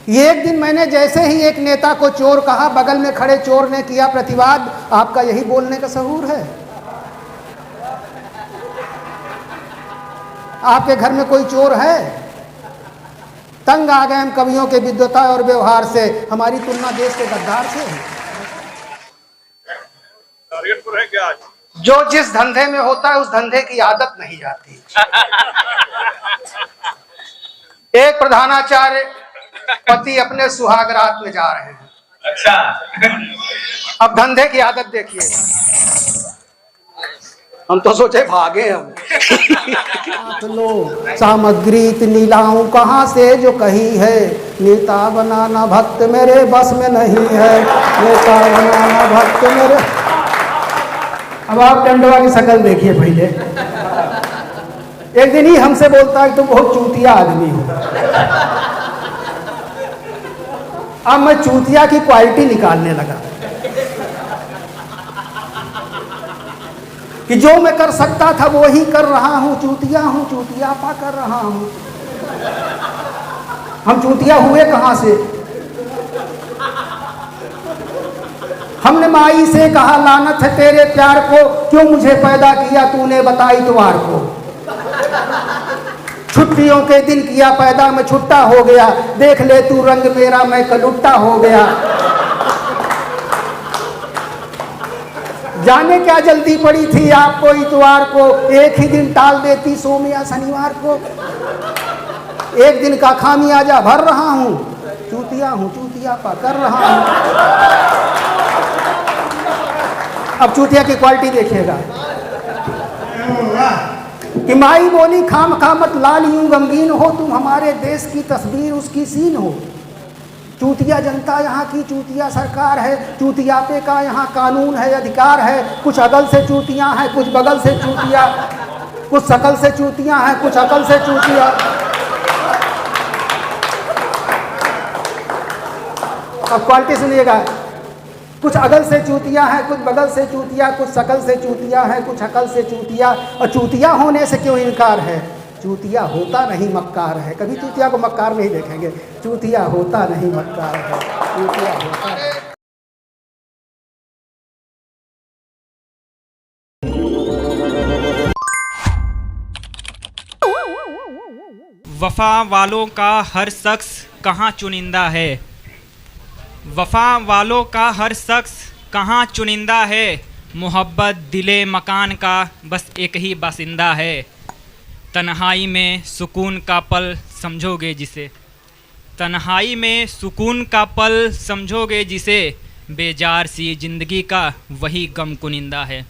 ये एक दिन मैंने जैसे ही एक नेता को चोर कहा, बगल में खड़े चोर ने किया प्रतिवाद। आपका यही बोलने का सहूर है? आपके घर में कोई चोर है? तंग आ गए हम कवियों के विद्वता और व्यवहार से। हमारी तुलना देश के गद्दार से है। जो जिस धंधे में होता है उस धंधे की आदत नहीं जाती। एक प्रधानाचार्य पति अपने सुहागरात में जा रहे हैं। अच्छा। अब धंधे की आदत देखिएगा। हम तो सोचे भागे हम। लो सामग्री इतनी लाऊं कहाँ से जो कही है, नेता बनाना भक्त मेरे बस में नहीं है, नेता बनाना भक्त मेरे। अब आप टंडवा की शक्ल देखिए पहले। एक दिन ही हमसे बोलता है तुम बहुत चूतिया आदमी हो। अब मैं चूतिया की क्वालिटी निकालने लगा कि जो मैं कर सकता था वो ही कर रहा हूं। चूतिया हूं, चूतियापा कर रहा हूं। हम चूतिया हुए कहां से? हमने माई से कहा लानत है तेरे प्यार को, क्यों मुझे पैदा किया तूने बता इतवार को। छुट्टियों के दिन किया पैदा मैं छुट्टा हो गया, देख ले तू रंग मेरा मैं कलुट्टा हो गया। जाने क्या जल्दी पड़ी थी आपको इतवार को, एक ही दिन टाल देती सोम या शनिवार को। एक दिन का खामियाजा भर रहा हूं, चूतिया हूं, चूतियापा कर रहा हूं। अब चूतिया की क्वालिटी देखिएगा कि माई बोली खाम खामत लाल यूं गमगीन हो, तुम हमारे देश की तस्वीर उसकी सीन हो। चूतिया जनता यहाँ की चूतिया सरकार है, चूतियापे का यहाँ कानून है अधिकार है। कुछ अगल से चूतियाँ हैं, कुछ बगल से चूतिया, कुछ शकल से चूतियाँ हैं, कुछ अकल से चूतिया। अब क्वालिटी सुनिएगा, कुछ अगल से चूतिया है, कुछ बगल से चूतिया, कुछ शकल से चूतिया है, कुछ अकल से चूतिया। और चूतिया होने से क्यों इनकार है? चूतिया होता नहीं मक्कार है। कभी चूतिया को मक्कार नहीं देखेंगे। चूतिया होता नहीं मक्कार है, चूतिया होता है। वफा वालों का हर शख्स कहाँ चुनिंदा है, वफा वालों का हर शख्स कहाँ चुनिंदा है। मोहब्बत दिले मकान का बस एक ही बासिंदा है। तन्हाई में सुकून का पल समझोगे जिसे, तन्हाई में सुकून का पल समझोगे जिसे। बेजार सी ज़िंदगी का वही गम कुनिंदा है।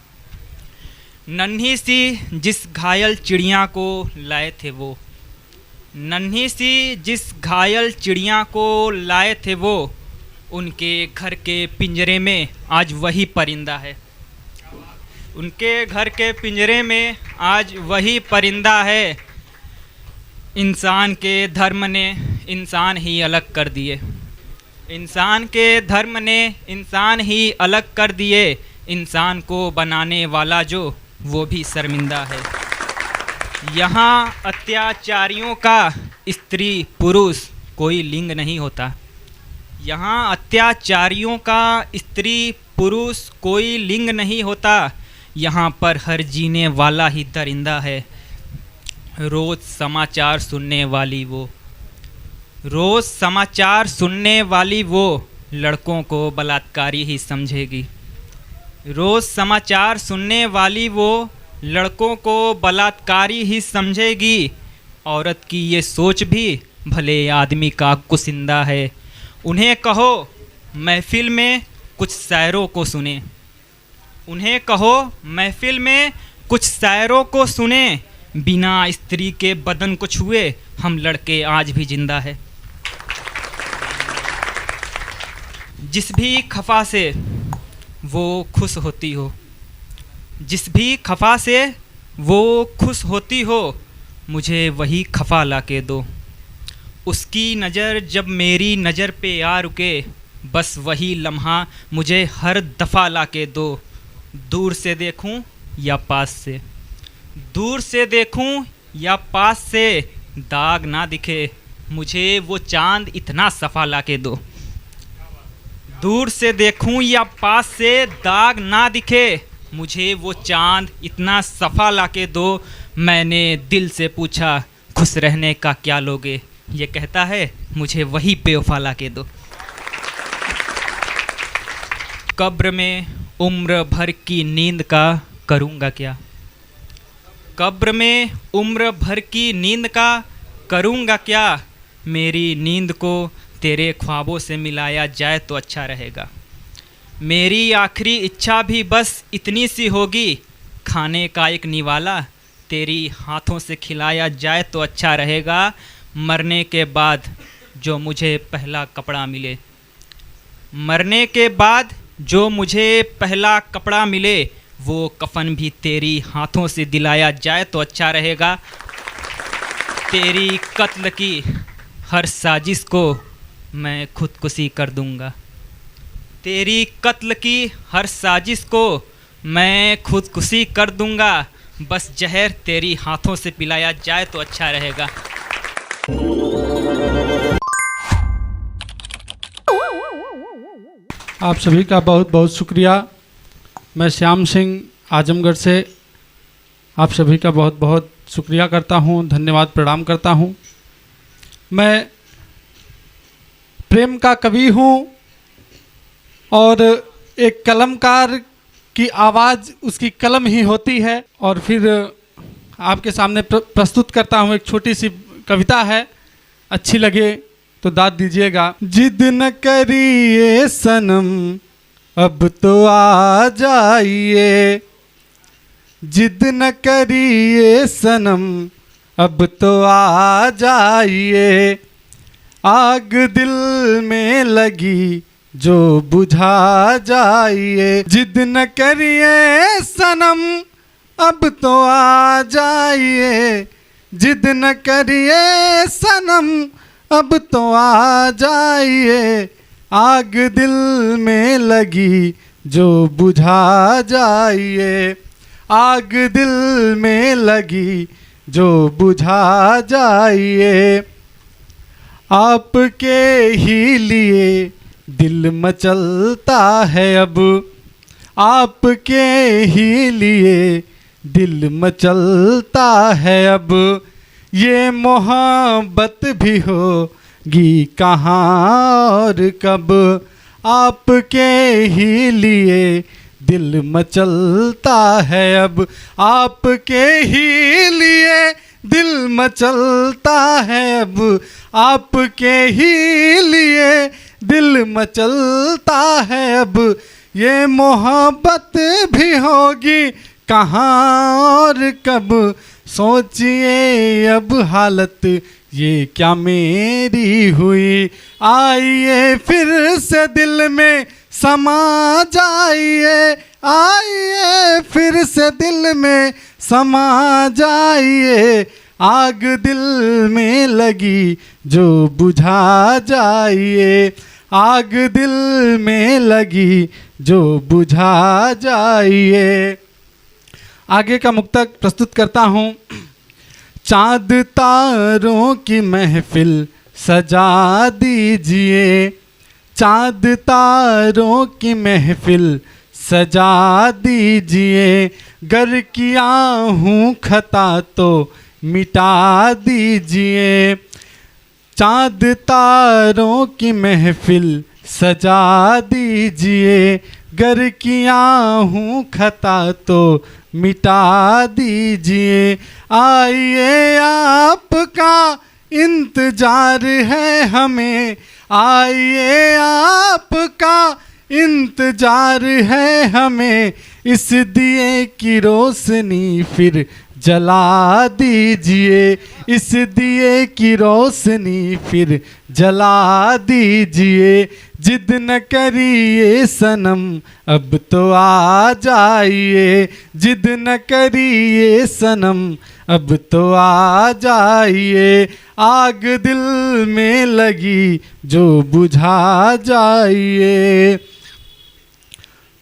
नन्ही सी जिस घायल चिड़िया को लाए थे वो, नन्ही सी जिस घायल चिड़िया को लाए थे वो, उनके घर के पिंजरे में आज वही परिंदा है। उनके घर के पिंजरे में आज वही परिंदा है। इंसान के धर्म ने इंसान ही अलग कर दिए, इंसान के धर्म ने इंसान ही अलग कर दिए। इंसान को बनाने वाला जो वो भी शर्मिंदा है। यहाँ अत्याचारियों का स्त्री पुरुष कोई लिंग नहीं होता, यहाँ अत्याचारियों का स्त्री पुरुष कोई लिंग नहीं होता। यहाँ पर हर जीने वाला ही दरिंदा है। रोज़ समाचार सुनने वाली वो, रोज़ समाचार सुनने वाली वो, लड़कों को बलात्कारी ही समझेगी। रोज़ समाचार सुनने वाली वो, लड़कों को बलात्कारी ही समझेगी। औरत की ये सोच भी भले आदमी का कुसिंदा है। उन्हें कहो महफिल में कुछ शायरों को सुने, उन्हें कहो महफिल में कुछ शायरों को सुने। बिना स्त्री के बदन को छुए हम लड़के आज भी जिंदा है। जिस भी खफा से वो खुश होती हो, जिस भी खफा से वो खुश होती हो, मुझे वही खफा ला के दो। उसकी नज़र जब मेरी नज़र पे आ रुके, बस वही लम्हा मुझे हर दफ़ा ला के दो। दूर से देखूं या पास से, दूर से देखूं या पास से, दाग ना दिखे मुझे वो चांद इतना सफ़ा ला के दो। दूर से देखूं या पास से दाग ना दिखे, मुझे वो चांद इतना सफ़ा ला के दो। मैंने दिल से पूछा खुश रहने का क्या लोगे, ये कहता है मुझे वही बेवफा ला के दो। कब्र में उम्र भर की नींद का करूँगा क्या, कब्र में उम्र भर की नींद का करूँगा क्या। मेरी नींद को तेरे ख्वाबों से मिलाया जाए तो अच्छा रहेगा। मेरी आखिरी इच्छा भी बस इतनी सी होगी, खाने का एक निवाला तेरी हाथों से खिलाया जाए तो अच्छा रहेगा। मरने के बाद जो मुझे पहला कपड़ा मिले, मरने के बाद जो मुझे पहला कपड़ा मिले, वो कफन भी तेरी हाथों से दिलाया जाए तो अच्छा रहेगा। तेरी कत्ल की हर साजिश को मैं खुदकुशी कर दूंगा, तेरी कत्ल की हर साजिश को मैं खुदकुशी कर दूंगा। बस जहर तेरी हाथों से पिलाया जाए तो अच्छा रहेगा। आप सभी का बहुत बहुत शुक्रिया। मैं श्याम सिंह आजमगढ़ से आप सभी का बहुत बहुत शुक्रिया करता हूँ, धन्यवाद प्रणाम करता हूँ। मैं प्रेम का कवि हूँ और एक कलमकार की आवाज़ उसकी कलम ही होती है। और फिर आपके सामने प्रस्तुत करता हूँ एक छोटी सी कविता है, अच्छी लगे तो दाद दीजिएगा। जिद न करिए सनम अब तो आ जाइए, जिद न करिए सनम अब तो आ जाइए। आग दिल में लगी जो बुझा जाइए, जिद न करिए सनम अब तो आ जाइए, जिद न करिए सनम अब तो आ जाइए। आग दिल में लगी जो बुझा जाइए, आग दिल में लगी जो बुझा जाइए। आपके ही लिए दिल मचलता है अब, आपके ही लिए दिल मचलता है अब। ये मोहब्बत भी होगी कहाँ और कब, आपके ही लिए दिल मचलता है अब, आपके ही लिए दिल मचलता है अब, आपके ही लिए दिल मचलता है अब। ये मोहब्बत भी होगी कहाँ और कब, सोचिए अब हालत ये क्या मेरी हुई। आइए फिर से दिल में समा जाइए, आइए फिर से दिल में समा जाइए। आग दिल में लगी जो बुझा जाइए, आग दिल में लगी जो बुझा जाइए। आगे का मुक्तक प्रस्तुत करता हूँ। चाँद तारों की महफिल सजा दीजिए, चाँद तारों की महफिल सजा दीजिए। गर किया हूँ खता तो मिटा दीजिए, चाँद तारों की महफिल सजा दीजिए। गर किया हूँ खता तो मिटा दीजिए। आइए आपका इंतजार है हमें, आइए आपका इंतजार है हमें। इस दिए की रोशनी फिर जला दीजिए, इस दिए की रोशनी फिर जला दीजिए। जिद न करिए सनम अब तो आ जाइए, जिद न करिए सनम अब तो आ जाइए। आग दिल में लगी जो बुझा जाइए।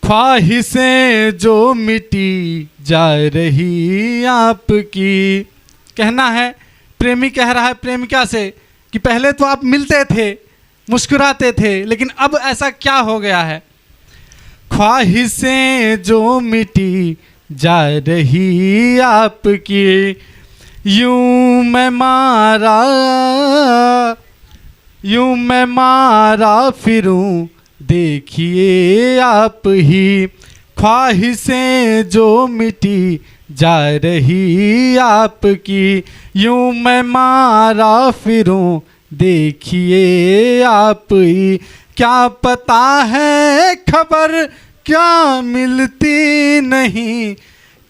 ख्वाहिशें जो मिटी जा रही आपकी, कहना है प्रेमी कह रहा है प्रेमिका से कि पहले तो आप मिलते थे, मुस्कुराते थे, लेकिन अब ऐसा क्या हो गया है? ख्वाहिशें जो मिटी जा रही आपकी, यूं मैं मारा फिरूं देखिए आप ही। ख्वाहिशें जो मिटी जा रही आपकी, यूं मैं मारा फिरूं देखिए आप ही। क्या पता है खबर क्या मिलती नहीं,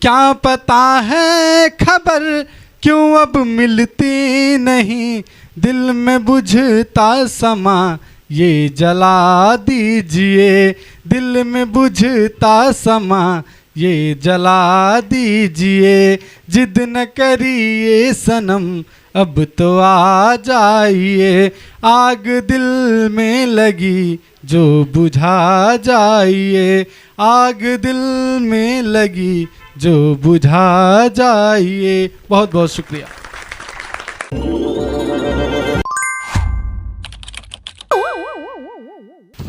क्या पता है खबर क्यों अब मिलती नहीं। दिल में बुझता समा ये जला दीजिए, दिल में बुझता समा ये जला दीजिए। जिद न करिए सनम अब तो आ जाइए, आग दिल में लगी जो बुझा जाइए, आग दिल में लगी जो बुझा जाइए। बहुत बहुत शुक्रिया।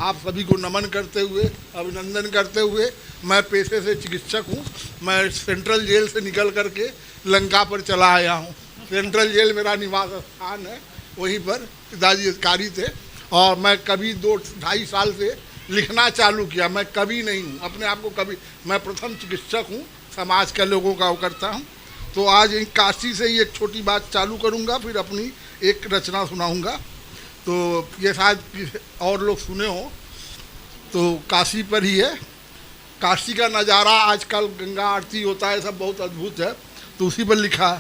आप सभी को नमन करते हुए, अभिनंदन करते हुए, मैं पेशे से चिकित्सक हूँ। मैं सेंट्रल जेल से निकल करके लंका पर चला आया हूँ। सेंट्रल जेल मेरा निवास स्थान है, वहीं पर पिताजी अधिकारी थे। और मैं कभी 2-2.5 साल से लिखना चालू किया। मैं कवि नहीं हूँ, अपने आप को कवि, मैं प्रथम चिकित्सक हूँ, समाज के लोगों का वो करता हूँ। तो आज काशी से ही एक छोटी बात चालू करूँगा, फिर अपनी एक रचना सुनाऊँगा। तो ये शायद और लोग सुने हो, तो काशी पर ही है। काशी का नज़ारा आजकल गंगा आरती होता है, सब बहुत अद्भुत है। तो उसी पर लिखा,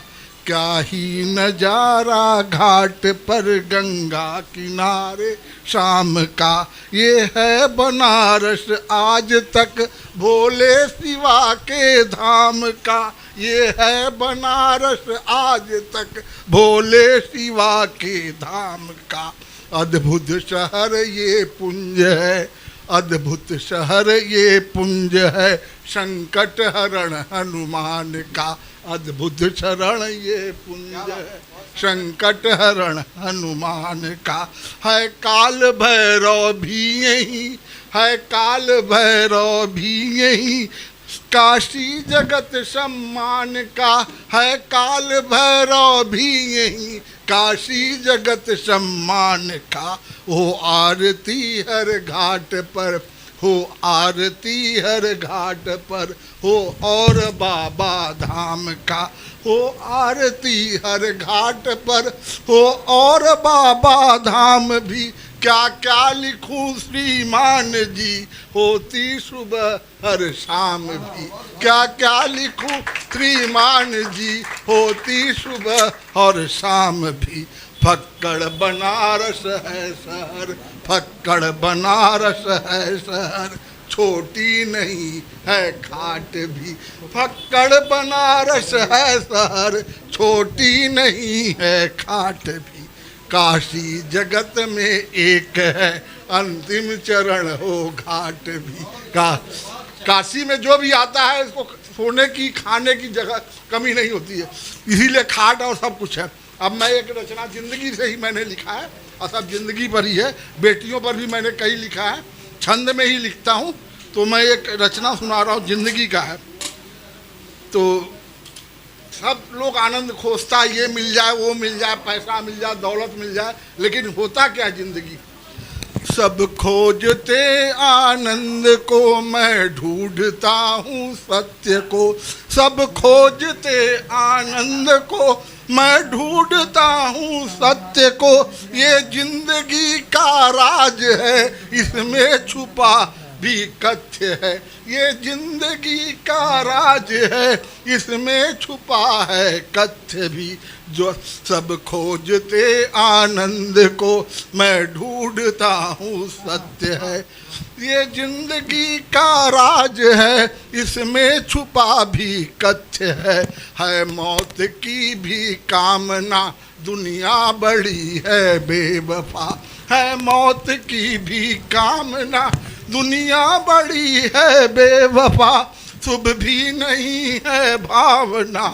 क्या ही नजारा घाट पर गंगा किनारे शाम का, ये है बनारस आज तक भोले शिवा के धाम का, ये है बनारस आज तक भोले शिवा के धाम का। अद्भुत शहर ये पुंज है, अद्भुत शहर ये पुंज है, संकट हरण हनुमान का। अद्भुत शरण ये पुंज है, संकट हरण हनुमान का। है काल भैरव भी यही, है काल भैरव भी यही, काशी जगत सम्मान का। है काल भैरव भी यही, काशी जगत सम्मान का। हो आरती हर घाट पर, हो आरती हर घाट पर, हो और बाबा धाम का। हो आरती हर घाट पर, हो और बाबा धाम भी। क्या क्या लिखूं श्रीमान जी, होती सुबह हर शाम भी। क्या क्या लिखूं श्रीमान जी, होती सुबह और शाम भी। फक्कड़ बनारस है शहर, फक्कड़ बनारस है शहर, छोटी नहीं है खाट भी। फक्कड़ बनारस है शहर, छोटी नहीं है खाट भी। काशी जगत में एक है, अंतिम चरण हो घाट भी। काशी में जो भी आता है इसको सोने की खाने की जगह कमी नहीं होती है, इसीलिए खाट और सब कुछ है। अब मैं एक रचना जिंदगी से ही मैंने लिखा है, और सब जिंदगी पर ही है। बेटियों पर भी मैंने कई लिखा है, छंद में ही लिखता हूँ। तो मैं एक रचना सुना रहा हूँ, जिंदगी का है। तो सब लोग आनंद खोजता, ये मिल जाए, वो मिल जाए, पैसा मिल जाए, दौलत मिल जाए, लेकिन होता क्या जिंदगी। सब खोजते आनंद को, मैं ढूंढता हूँ सत्य को। सब खोजते आनंद को, मैं ढूंढता हूँ सत्य को। ये जिंदगी का राज है, इसमें छुपा भी कथ्य है। ये जिंदगी का राज है, इसमें छुपा है कथ्य भी। जो सब खोजते आनंद को, मैं ढूंढता हूँ सत्य है। ये जिंदगी का राज है, इसमें छुपा भी कथ्य है मौत की भी कामना, दुनिया बड़ी है बेवफा। है मौत की भी कामना, दुनिया बड़ी है बेवफा। शुभ भी नहीं है भावना,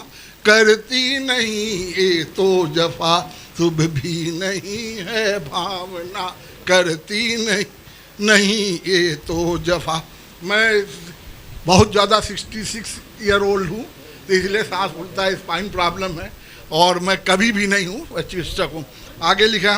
करती नहीं ये तो जफा। शुभ भी नहीं है भावना करती नहीं ये तो जफा। मैं बहुत ज़्यादा 66 ईयर ओल्ड हूँ, तो इसलिए सांस फूलता है, स्पाइन प्रॉब्लम है, और मैं कभी भी नहीं हूँ, मैं चिकित्सक हूँ। आगे लिखा,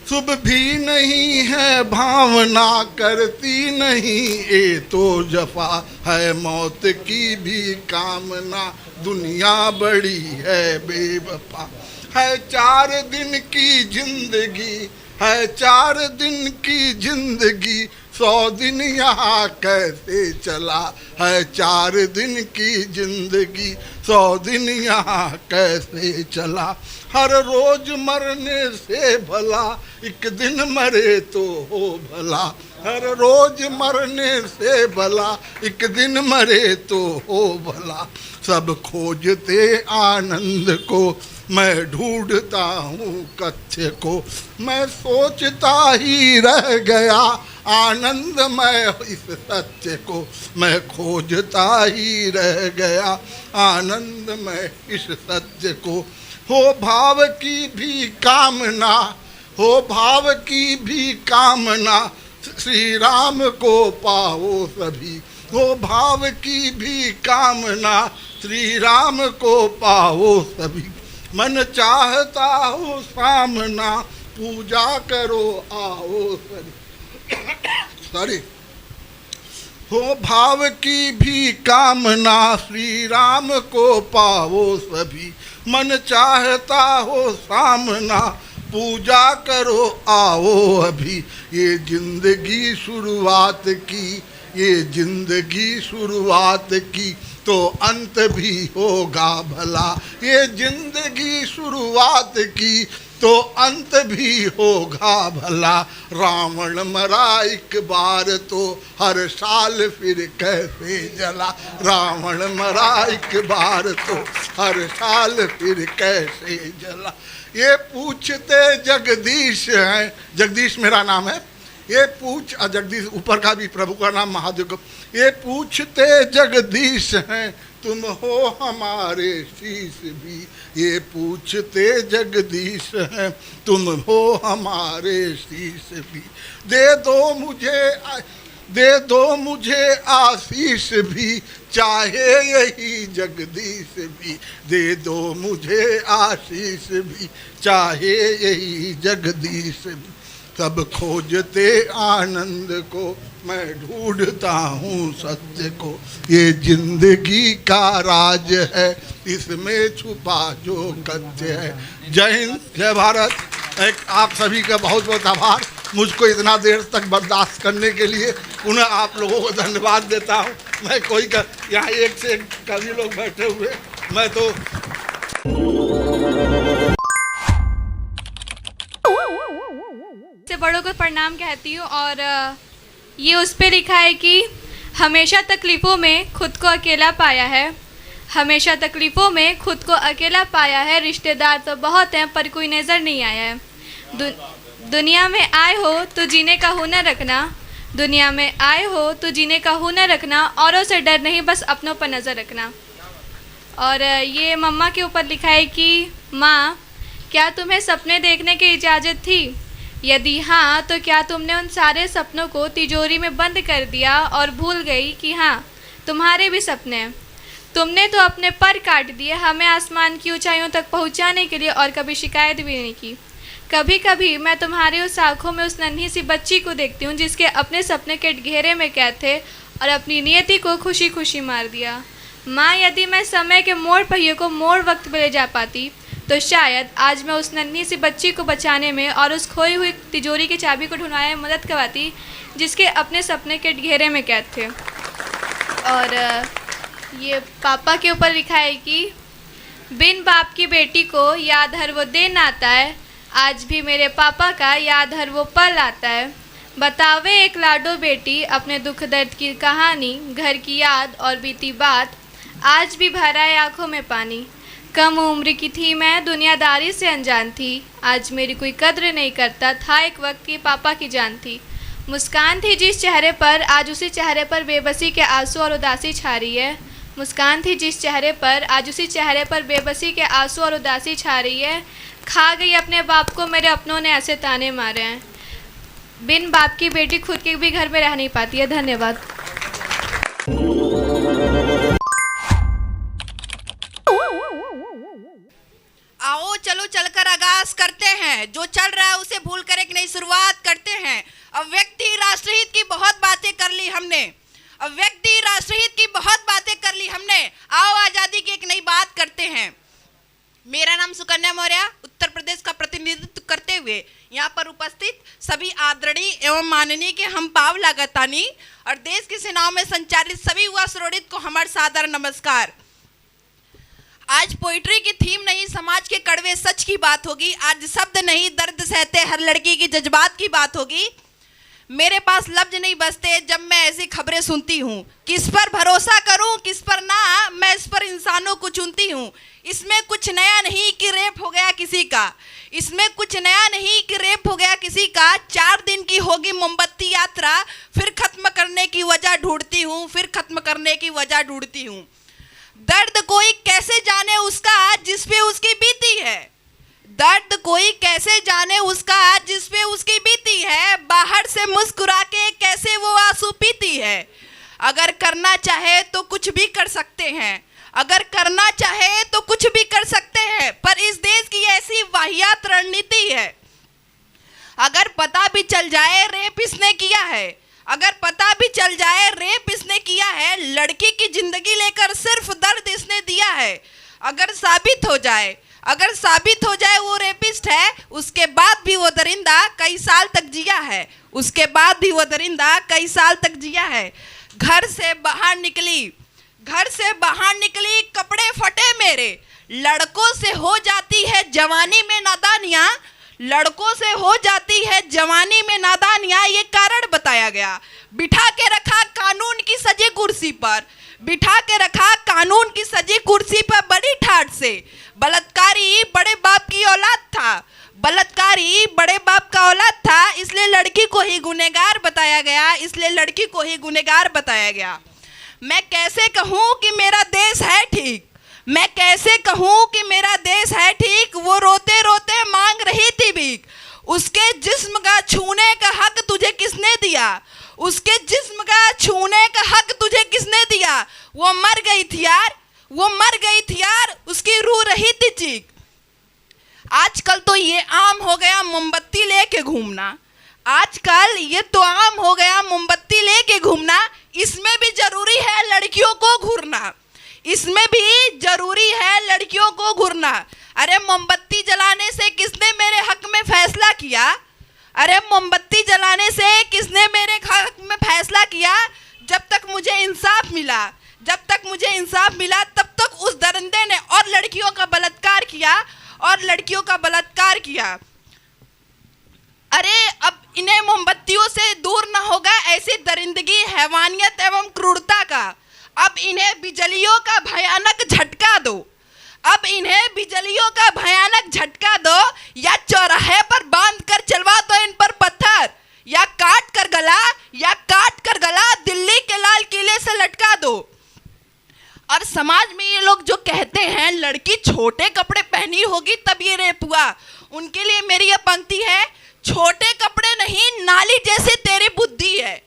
शुभ भी नहीं है भावना करती नहीं ये तो जफा है, मौत की भी कामना दुनिया बड़ी है बेवफा है। 4 दिन की जिंदगी है, 4 दिन की जिंदगी, 100 दिन यहाँ कैसे चला है। 4 दिन की जिंदगी, 100 दिन यहाँ कैसे चला। हर रोज मरने से भला एक दिन मरे तो हो भला। हर रोज मरने से भला एक दिन मरे तो हो भला। सब खोजते आनंद को, मैं ढूंढता हूँ कथ्य को। मैं सोचता ही रह गया आनंद मैं इस सत्य को। मैं खोजता ही रह गया आनंद मैं इस सत्य को। हो भाव की भी कामना, हो भाव की भी कामना, श्री राम को पाओ सभी। हो भाव की भी कामना, श्री राम को पाओ सभी। मन चाहता हो सामना, पूजा करो आओ सभी। सॉरी। हो भाव की भी कामना, श्री राम को पाओ सभी। मन चाहता हो सामना, पूजा करो आओ अभी। ये जिंदगी शुरुआत की, ये जिंदगी शुरुआत की, तो अंत भी होगा भला। ये जिंदगी शुरुआत की, तो अंत भी होगा भला। रावण मरा एक बार तो हर साल फिर कैसे जला। रावण मरा एक बार तो हर साल फिर कैसे जला। ये पूछते जगदीश हैं, जगदीश मेरा नाम है। ये पूछ, जगदीश ऊपर का भी प्रभु का नाम महादेव को। ये पूछते जगदीश हैं, तुम हो हमारे शीश भी। ये पूछते जगदीश हैं, तुम हो हमारे शीश भी। दे दो मुझे आशीष भी, चाहे यही जगदीश भी। दे दो मुझे आशीष भी, चाहे यही जगदीश भी। सब खोजते आनंद को, मैं ढूंढता हूँ सत्य को। ये जिंदगी का राज है, इसमें छुपा जो कथ्य है। जय हिंद, जय भारत। एक आप सभी का बहुत बहुत आभार, मुझको इतना देर तक बर्दाश्त करने के लिए। पुनः आप लोगों को धन्यवाद देता हूँ। मैं यहाँ एक से एक कवि लोग बैठे हुए, मैं तो से बड़ों को प्रणाम कहती हूँ। और ये उस पे लिखा है कि हमेशा तकलीफ़ों में खुद को अकेला पाया है। हमेशा तकलीफ़ों में खुद को अकेला पाया है। रिश्तेदार तो बहुत हैं पर कोई नज़र नहीं आया है। दुनिया में आए हो तो जीने का हुनर रखना। दुनिया में आए हो तो जीने का हुनर रखना। औरों से डर नहीं, बस अपनों पर नज़र रखना। और ये मम्मा के ऊपर लिखा है कि माँ, क्या तुम्हें सपने देखने की इजाज़त थी? यदि हाँ, तो क्या तुमने उन सारे सपनों को तिजोरी में बंद कर दिया और भूल गई कि हाँ, तुम्हारे भी सपने हैं? तुमने तो अपने पर काट दिए हमें आसमान की ऊंचाइयों तक पहुंचाने के लिए, और कभी शिकायत भी नहीं की। कभी कभी मैं तुम्हारी उस आँखों में उस नन्ही सी बच्ची को देखती हूँ जिसके अपने सपने के घेरे में कैद थे और अपनी नियति को खुशी खुशी मार दिया। माँ, यदि मैं समय के मोड़ पहिए को मोड़ वक्त पे ले जा पाती तो शायद आज मैं उस नन्ही सी बच्ची को बचाने में और उस खोई हुई तिजोरी की चाबी को ढूंढाने में मदद करवाती जिसके अपने सपने के घेरे में कैद थे। और ये पापा के ऊपर लिखा है कि बिन बाप की बेटी को याद हर वो दिन आता है। आज भी मेरे पापा का याद हर वो पल आता है। बतावे एक लाडो बेटी अपने दुख दर्द की कहानी, घर की याद और बीती बात। आज भी भरा है आँखों में पानी। कम उम्र की थी मैं, दुनियादारी से अनजान थी। आज मेरी कोई कद्र नहीं करता था, एक वक्त की पापा की जान थी। मुस्कान थी जिस चेहरे पर, आज उसी चेहरे पर बेबसी के आंसू और उदासी छा रही है। मुस्कान थी जिस चेहरे पर, आज उसी चेहरे पर बेबसी के आंसू और उदासी छा रही है। खा गई अपने बाप को, मेरे अपनों ने ऐसे ताने मारे हैं। बिन बाप की बेटी खुद के भी घर में रह नहीं पाती है। धन्यवाद। आओ चलो चलकर आगाज करते हैं, जो चल रहा है उसे भूलकर एक नई शुरुआत करते हैं। अब व्यक्ति राष्ट्रहित की बहुत बातें कर ली हमने, अब व्यक्ति राष्ट्रहित की बहुत बातें कर ली हमने, आओ आजादी की एक नई बात करते हैं। मेरा नाम सुकन्या मौर्य, उत्तर प्रदेश का प्रतिनिधित्व करते हुए यहाँ पर उपस्थित सभी आदरणीय एवं माननीय के हम पाव लागतानी और देश की सेनाओं में संचालित सभी युवा सुरक्षित को हमारा सादर नमस्कार। आज पोइट्री की थीम नहीं, समाज के कड़वे सच की बात होगी। आज शब्द नहीं, दर्द सहते हर लड़की की जज्बात की बात होगी। मेरे पास लफ्ज नहीं बचते जब मैं ऐसी खबरें सुनती हूँ। किस पर भरोसा करूँ किस पर ना, मैं इस पर इंसानों को चुनती हूँ। इसमें कुछ नया नहीं कि रेप हो गया किसी का, इसमें कुछ नया नहीं कि रेप हो गया किसी का। 4 दिन की होगी मोमबत्ती यात्रा, फिर खत्म करने की वजह ढूंढती हूँ, फिर खत्म करने की वजह ढूंढती हूँ। दर्द कोई कैसे जाने उसका जिस पे उसकी बीती है, दर्द कोई कैसे जाने उसका जिस पे उसकी बीती है। बाहर से मुस्कुरा के कैसे वो आंसू पीती है। अगर करना चाहे तो कुछ भी कर सकते हैं, अगर करना चाहे तो कुछ भी कर सकते हैं, पर इस देश की ऐसी वाहियात रणनीति है। अगर पता भी चल जाए रेप इसने किया है, अगर पता भी चल जाए रेप इसने किया है, लड़की की जिंदगी लेकर सिर्फ दर्द इसने दिया है। अगर साबित हो जाए, अगर साबित हो जाए वो रेपिस्ट है, उसके बाद भी वो दरिंदा कई साल तक जिया है, उसके बाद भी वो दरिंदा कई साल तक जिया है। घर से बाहर निकली, घर से बाहर निकली, कपड़े फटे मेरे। लड़कों से हो जाती है जवानी में नादानियाँ, लड़कों से हो जाती है जवानी में नादानियाँ, ये कारण बताया गया। बिठा के रखा कानून की सजी कुर्सी पर, बिठा के रखा कानून की सजी कुर्सी पर बड़ी ठाठ से। बलात्कारी बड़े बाप की औलाद था, बलात्कारी बड़े बाप का औलाद था, इसलिए लड़की को ही गुनहगार बताया गया, इसलिए लड़की को ही गुनहगार बताया गया। मैं कैसे कहूँ कि मेरा देश है ठीक, मैं कैसे कहूँ कि मेरा देश है ठीक। वो रोते रोते मांग रही थी भीख, उसके जिस्म का छूने का हक तुझे किसने दिया, उसके जिस्म का छूने का हक तुझे किसने दिया। वो मर गई थी यार, वो मर गई थी यार, उसकी रूह रही थी चीख। आजकल तो ये आम हो गया मोमबत्ती लेके घूमना, आजकल ये तो आम हो गया मोमबत्ती लेके घूमना। इसमें भी जरूरी है लड़कियों को घूरना, इसमें भी जरूरी है लड़कियों को घूरना। अरे मोमबत्ती जलाने से किसने मेरे हक में फैसला किया, अरे मोमबत्ती जलाने से किसने मेरे हक में फैसला किया। जब तक मुझे इंसाफ मिला, जब तक मुझे इंसाफ मिला, तब तक उस दरिंदे ने और लड़कियों का बलात्कार किया, और लड़कियों का बलात्कार किया। अरे अब इन्हें मोमबत्तियों से दूर न होगा ऐसी दरिंदगी, हैवानियत एवं क्रूरता का। अब इन्हें बिजलियों का भयानक झटका दो, अब इन्हें बिजलियों का भयानक झटका दो, या चौराहे पर बांध कर चलवा दो इन पर पत्थर, या काट कर गला, या काट कर गला दिल्ली के लाल किले से लटका दो। और समाज में ये लोग जो कहते हैं लड़की छोटे कपड़े पहनी होगी तब ये रेप हुआ, उनके लिए मेरी ये पंक्ति है, छोटे कपड़े नहीं नाली जैसी तेरी बुद्धि है,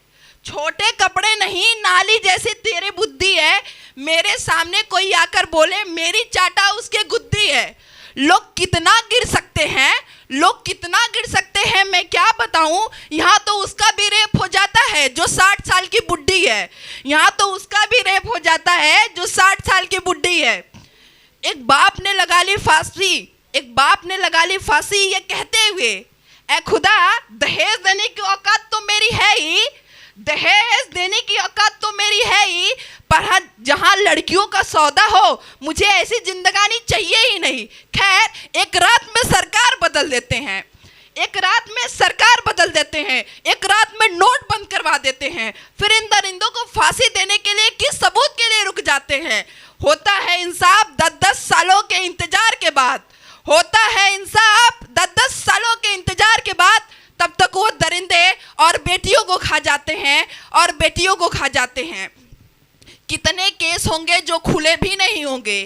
छोटे कपड़े नहीं नाली जैसी तेरी बुद्धि है। मेरे सामने कोई आकर बोले मेरी चाटा उसके गुद्दी है। लोग कितना गिर सकते हैं, लोग कितना गिर सकते हैं मैं क्या बताऊं। यहाँ तो उसका भी रेप हो जाता है जो 60 साल की बुड्ढी है, यहाँ तो उसका भी रेप हो जाता है जो 60 साल की बुड्ढी है। एक बाप ने लगा ली फांसी, एक बाप ने लगा ली फांसी ये कहते हुए, ऐ खुदा दहेज देने की औकात तो मेरी है ही, दहेज देने की औकात तो मेरी है ही, पर हाँ जहाँ लड़कियों का सौदा हो मुझे ऐसी जिंदगानी चाहिए ही नहीं। खैर एक रात में सरकार बदल देते हैं, एक रात में सरकार बदल देते हैं, एक रात में नोट बंद करवा देते हैं, फिर इन दरिंदों को फांसी देने के लिए किस सबूत के लिए रुक जाते हैं। होता है इंसाफ 10-10 सालों के इंतजार के बाद, होता है इंसाफ 10-10 सालों के इंतजार के बाद, तब तक वो दरिंदे और बेटियों को खा जाते हैं, और बेटियों को खा जाते हैं। कितने केस होंगे जो खुले भी नहीं होंगे,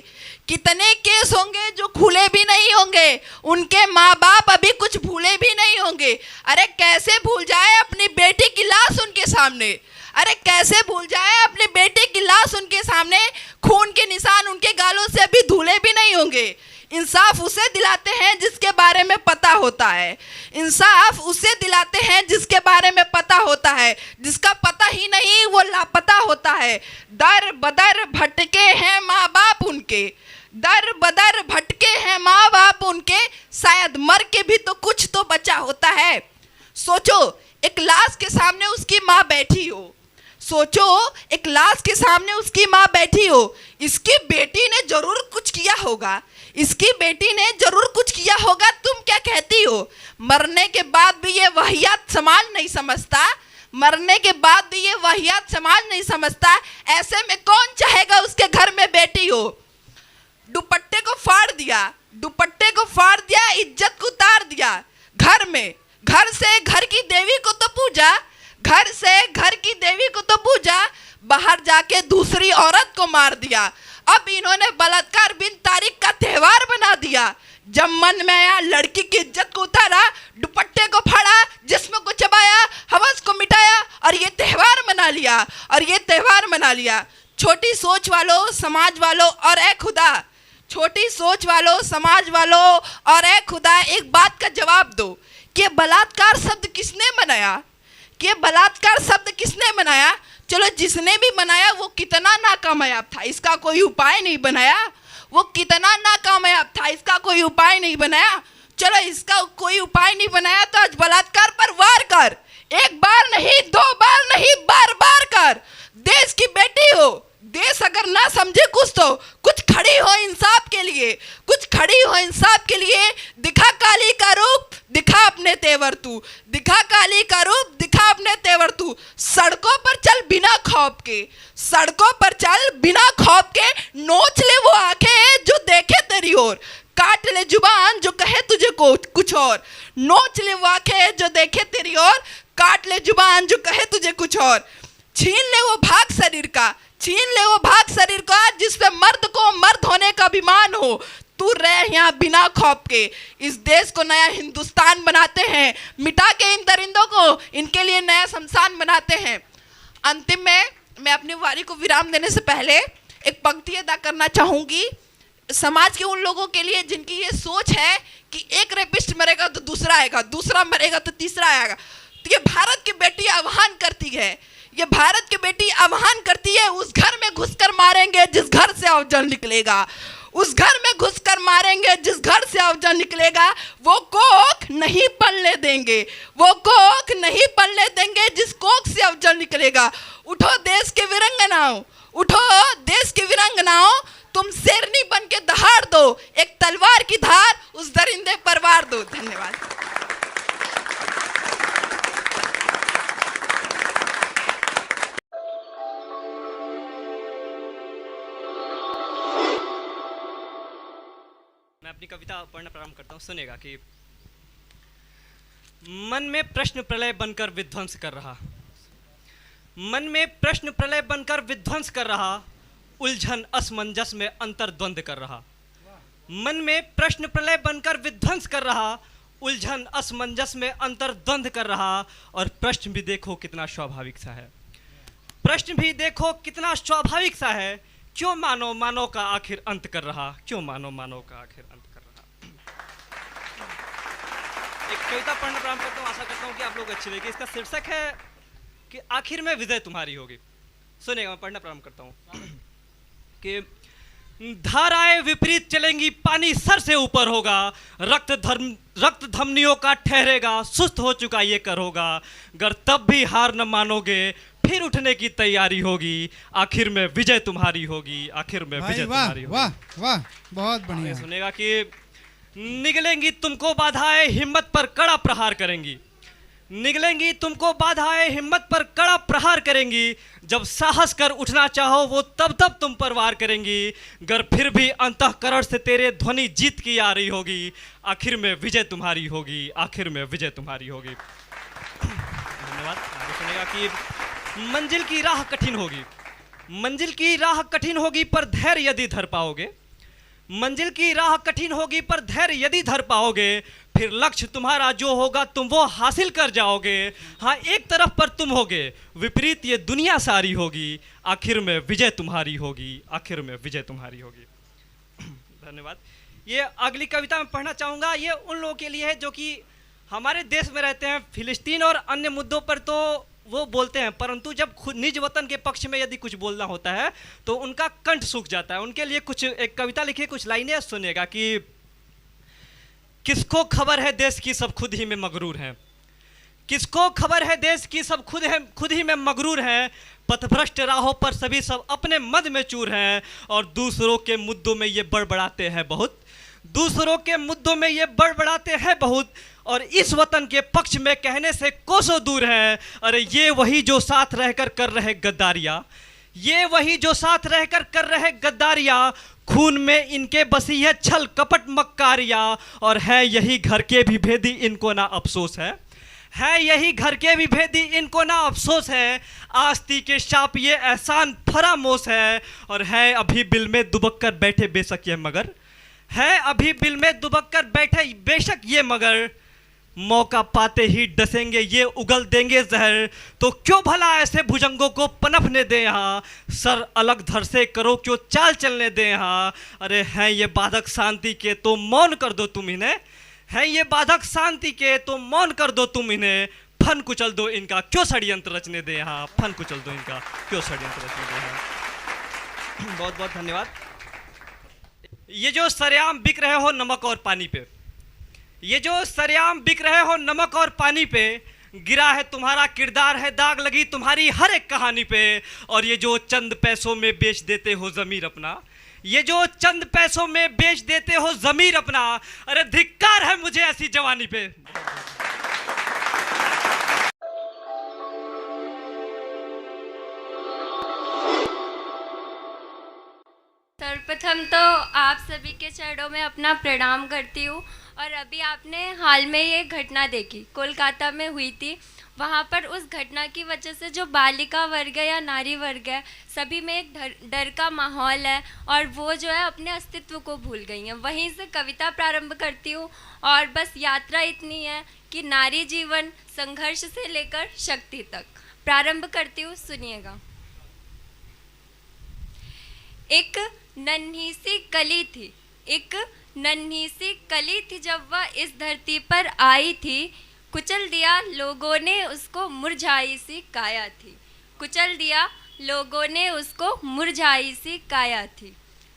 कितने केस होंगे जो खुले भी नहीं होंगे। उनके माँ बाप अभी कुछ भूले भी नहीं होंगे। अरे कैसे भूल जाए अपनी बेटी की लाश उनके सामने, अरे कैसे भूल जाए अपनी बेटी की लाश उनके सामने, खून के निशान उनके गालों से अभी धुले भी नहीं होंगे। इंसाफ उसे दिलाते हैं जिसके बारे में पता होता है, इंसाफ उसे दिलाते हैं जिसके बारे में पता होता है, जिसका पता ही नहीं वो लापता होता है। दर बदर भटके हैं माँ बाप उनके, दर बदर भटके हैं माँ बाप उनके, शायद मर के भी तो कुछ तो बचा होता है। सोचो एक लाश के सामने उसकी माँ बैठी हो, सोचो एक लाश के सामने उसकी माँ बैठी हो, इसकी बेटी ने जरूर कुछ किया होगा, इसकी बेटी ने जरूर कुछ किया होगा। तुम क्या कहती हो? मरने के बाद भी ये वाहियात समाज नहीं समझता, मरने के बाद भी ये वाहियात समाज नहीं समझता। ऐसे में कौन चाहेगा उसके घर में बेटी हो? दुपट्टे को फाड़ दिया, दुपट्टे को फाड़ दिया, इज्जत को उतार दिया। घर में, घर से घर की देवी को तो पूजा, घर से घर की देवी को तो पूजा, बाहर जाके दूसरी औरत को मार दिया। अब इन्होंने बलात्कार बिन तारीख का त्योहार बना दिया। जब मन में आया लड़की की इज्जत को उतारा, दुपट्टे को फाड़ा, जिस्म को चबाया, हवस को मिटाया और ये त्योहार मना लिया, और ये त्योहार मना लिया। छोटी सोच वालों, समाज वालों और ए खुदा, छोटी सोच वालों, समाज वालों और ए खुदा, एक बात का जवाब दो कि बलात्कार शब्द किसने बनाया, कि बलात्कार शब्द किसने बनाया? चलो जिसने भी बनाया वो कितना नाकामयाब था, इसका कोई उपाय नहीं बनाया, वो कितना नाकामयाब था, इसका कोई उपाय नहीं बनाया। चलो इसका कोई उपाय नहीं बनाया तो आज बलात्कार पर वार कर, एक बार नहीं, दो बार नहीं, बार बार कर। देश की बेटी हो, देश अगर ना समझे कुछ तो कुछ खड़ी हो इंसाफ के लिए, कुछ खड़ी हो इंसाफ के लिए। दिखा काली का रूप, दिखा अपने तेवर तू, दिखा काली का रूप, दिखा अपने तेवर तू। सड़कों पर चल बिना खौफ के, सड़कों पर चल बिना खौफ के, नोच ले वो आंखें जो देखे तेरी ओर, काट ले जुबान जो कहे तुझे कुछ और, नोच ले वो आंखें जो देखे तेरी ओर, काट ले जुबान जो कहे तुझे कुछ और। छीन ले वो भाग शरीर का, छीन ले वो भाग शरीर का, जिसपे मर्द को मर्द होने का अभिमान हो। तू रह यहाँ बिना खौफ के। इस देश को नया हिंदुस्तान बनाते हैं, मिटा के इन दरिंदों को, इनके लिए नया शमशान बनाते हैं। अंतिम में मैं अपनी वारी को विराम देने से पहले एक पंक्ति अदा करना चाहूँगी समाज के उन लोगों के लिए जिनकी ये सोच है कि एक रेपिस्ट मरेगा तो दूसरा आएगा, दूसरा मरेगा तो तीसरा आएगा। तो ये भारत की बेटी आह्वान करती है, ये भारत की बेटी आह्वान करती है, उस घर में घुसकर मारेंगे जिस घर से अफजल निकलेगा, उस घर में घुसकर मारेंगे जिस घर से अफजल निकलेगा। वो कोख नहीं पलने देंगे, वो कोख नहीं पलने देंगे जिस कोख से अफजल निकलेगा। उठो देश के वीरांगनाओं, उठो देश की वीरांगनाओं, तुम शेरनी बन के दहाड़ दो, एक तलवार की धार उस दरिंदे पर वार दो। धन्यवाद। मैं अपनी कविता पढ़ना प्रारंभ करता हूँ, सुनेगा कि मन में प्रश्न प्रलय बनकर विध्वंस कर रहा, मन में प्रश्न प्रलय बनकर विध्वंस कर रहा, उलझन असमंजस में अंतर्द्वंद कर रहा। मन में प्रश्न प्रलय बनकर विध्वंस कर रहा, उलझन असमंजस में अंतर्द्वंद कर रहा। और प्रश्न भी देखो कितना स्वाभाविक सा है, प्रश्न भी देखो कितना स्वाभाविक सा है। क्यों मानो मानो का आखिर अंत कर रहा, क्यों मानो मानो का आखिर अंत कर रहा। एक कविता पढ़ना प्रारंभ करता हूँ, आशा करता हूँ कि आप लोग अच्छी लगे। इसका शीर्षक है कि आखिर में विजय तुम्हारी होगी। सुनेगा, मैं पढ़ना प्रारंभ करता हूँ कि धाराएं विपरीत चलेंगी, पानी सर से ऊपर होगा, रक्त धमनियों का ठहरेगा, सुस्त हो चुका ये कर होगा। अगर तब भी हार न मानोगे, फिर उठने की तैयारी होगी, आखिर में विजय तुम्हारी होगी, आखिर में विजय तुम्हारी होगी। वाह वाह, बहुत बढ़िया। सुनेगा कि निगलेंगी तुमको बाधाएं, हिम्मत पर कड़ा प्रहार करेंगी, निगलेंगी तुमको बाधाएं, हिम्मत पर कड़ा प्रहार करेंगी। जब साहस कर उठना चाहो वो तब तब तुम पर वार करेंगी। अगर फिर भी अंतःकरण से तेरे ध्वनि जीत की आ रही होगी, आखिर में विजय तुम्हारी होगी, आखिर में विजय तुम्हारी होगी। धन्यवाद। आगे सुनेगा कि मंजिल की राह कठिन होगी, मंजिल की राह कठिन होगी पर धैर्य यदि धर पाओगे, मंजिल की राह कठिन होगी पर धैर्य यदि धर पाओगे, फिर लक्ष्य तुम्हारा जो होगा तुम वो हासिल कर जाओगे। हाँ, एक तरफ पर तुम होगे, विपरीत ये दुनिया सारी होगी, आखिर में विजय तुम्हारी होगी, आखिर में विजय तुम्हारी होगी। धन्यवाद। ये अगली कविता मैं पढ़ना चाहूँगा। ये उन लोगों के लिए है जो कि हमारे देश में रहते हैं। फिलिस्तीन और अन्य मुद्दों पर तो वो बोलते हैं, परंतु जब खुद निज वतन के पक्ष में यदि कुछ बोलना होता है तो उनका कंठ सूख जाता है। उनके लिए कुछ एक कविता लिखी, कुछ लाइनें सुनिएगा कि किसको खबर है देश की सब खुद ही में मगरूर हैं, किसको खबर है देश की सब खुद ही में मगरूर हैं, पथभ्रष्ट राहों पर सभी सब अपने मद में चूर हैं, और दूसरों के मुद्दों में ये बड़बड़ाते हैं बहुत, दूसरों के मुद्दों में ये बड़बड़ाते हैं बहुत, और इस वतन के पक्ष में कहने से कोसों दूर हैं। अरे ये वही जो साथ रहकर कर रहे गद्दारियाँ, ये वही जो साथ रहकर कर रहे गद्दारियाँ, खून में इनके बसी है छल कपट मक्कारियाँ, और है यही घर के भी भेदी इनको ना अफसोस है यही घर के भी भेदी इनको ना अफसोस है, आस्ती के शाप ये एहसान फरामोश है, और है अभी बिल में दुबक कर बैठे बेशक ये मगर, है अभी बिल में दुबक कर बैठे बेशक ये मगर, मौका पाते ही डसेंगे ये उगल देंगे जहर, तो क्यों भला ऐसे भुजंगों को पनपने दें यहाँ, सर अलग धर से करो क्यों चाल चलने दें यहाँ, अरे हैं ये बाधक शांति के तो मौन कर दो तुम इन्हें, हैं ये बाधक शांति के तो मौन कर दो तुम इन्हें, फन कुचल दो इनका क्यों षड्यंत्र रचने दें यहाँ, फन कुचल दो इनका क्यों षड्यंत्र रचने दें यहाँ। बहुत बहुत धन्यवाद। ये जो सरेआम बिक रहे हो नमक और पानी पे, ये जो सरेआम बिक रहे हो नमक और पानी पे, गिरा है तुम्हारा किरदार है दाग लगी तुम्हारी हर एक कहानी पे, और ये जो चंद पैसों में बेच देते हो ज़मीर अपना, ये जो चंद पैसों में बेच देते हो ज़मीर अपना, अरे धिक्कार है मुझे ऐसी जवानी पे। सर्वप्रथम तो आप सभी के चरणों में अपना प्रणाम करती हूँ। और अभी आपने हाल में ये घटना देखी, कोलकाता में हुई थी, वहाँ पर उस घटना की वजह से जो बालिका वर्ग है या नारी वर्ग है, सभी में एक डर का माहौल है, और वो जो है अपने अस्तित्व को भूल गई हैं। वहीं से कविता प्रारंभ करती हूँ, और बस यात्रा इतनी है कि नारी जीवन संघर्ष से लेकर शक्ति तक। प्रारंभ करती हूँ, सुनिएगा। एक नन्ही सी कली थी, एक नन्ही सी कली थी, जब वह इस धरती पर आई थी, कुचल दिया लोगों ने उसको मुरझाई सी काया थी, कुचल दिया लोगों ने उसको मुरझाई सी काया थी।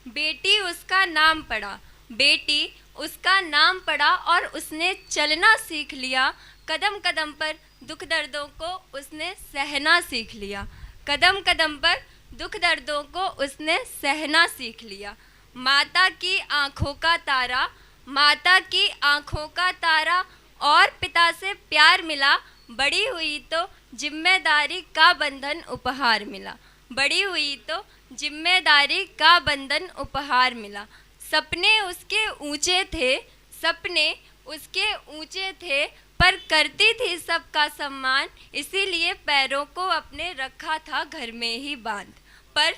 बेटी उसका नाम पड़ा, बेटी उसका नाम पड़ा, और उसने चलना सीख लिया, कदम कदम पर दुख दर्दों को उसने सहना सीख लिया, कदम कदम पर दुख दर्दों को उसने सहना सीख लिया। माता की आँखों का तारा, माता की आँखों का तारा, और पिता से प्यार मिला, बड़ी हुई तो जिम्मेदारी का बंधन उपहार मिला, बड़ी हुई तो जिम्मेदारी का बंधन उपहार मिला। सपने उसके ऊंचे थे, सपने उसके ऊंचे थे, पर करती थी सबका सम्मान, इसीलिए पैरों को अपने रखा था घर में ही बांध, पर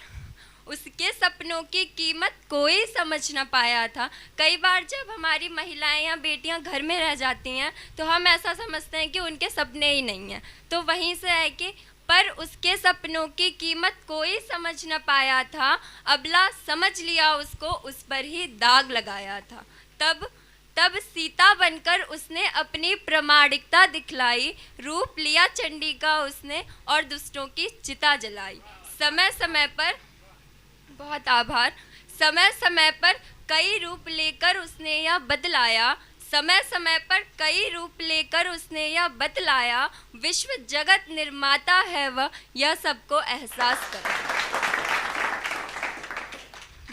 उसके सपनों की कीमत कोई समझ न पाया था। कई बार जब हमारी महिलाएं या बेटियां घर में रह जाती हैं तो हम ऐसा समझते हैं कि उनके सपने ही नहीं हैं, तो वहीं से है कि पर उसके सपनों की कीमत कोई समझ न पाया था, अबला समझ लिया उसको, उस पर ही दाग लगाया था। तब सीता बनकर उसने अपनी प्रामाणिकता दिखलाई, रूप लिया चंडी का उसने और दुष्टों की चिता जलाई। समय समय पर, बहुत आभार, समय समय पर कई रूप लेकर उसने यह बदलाया, समय समय पर कई रूप लेकर उसने यह बतलाया, विश्व जगत निर्माता है वह, यह सबको एहसास करा।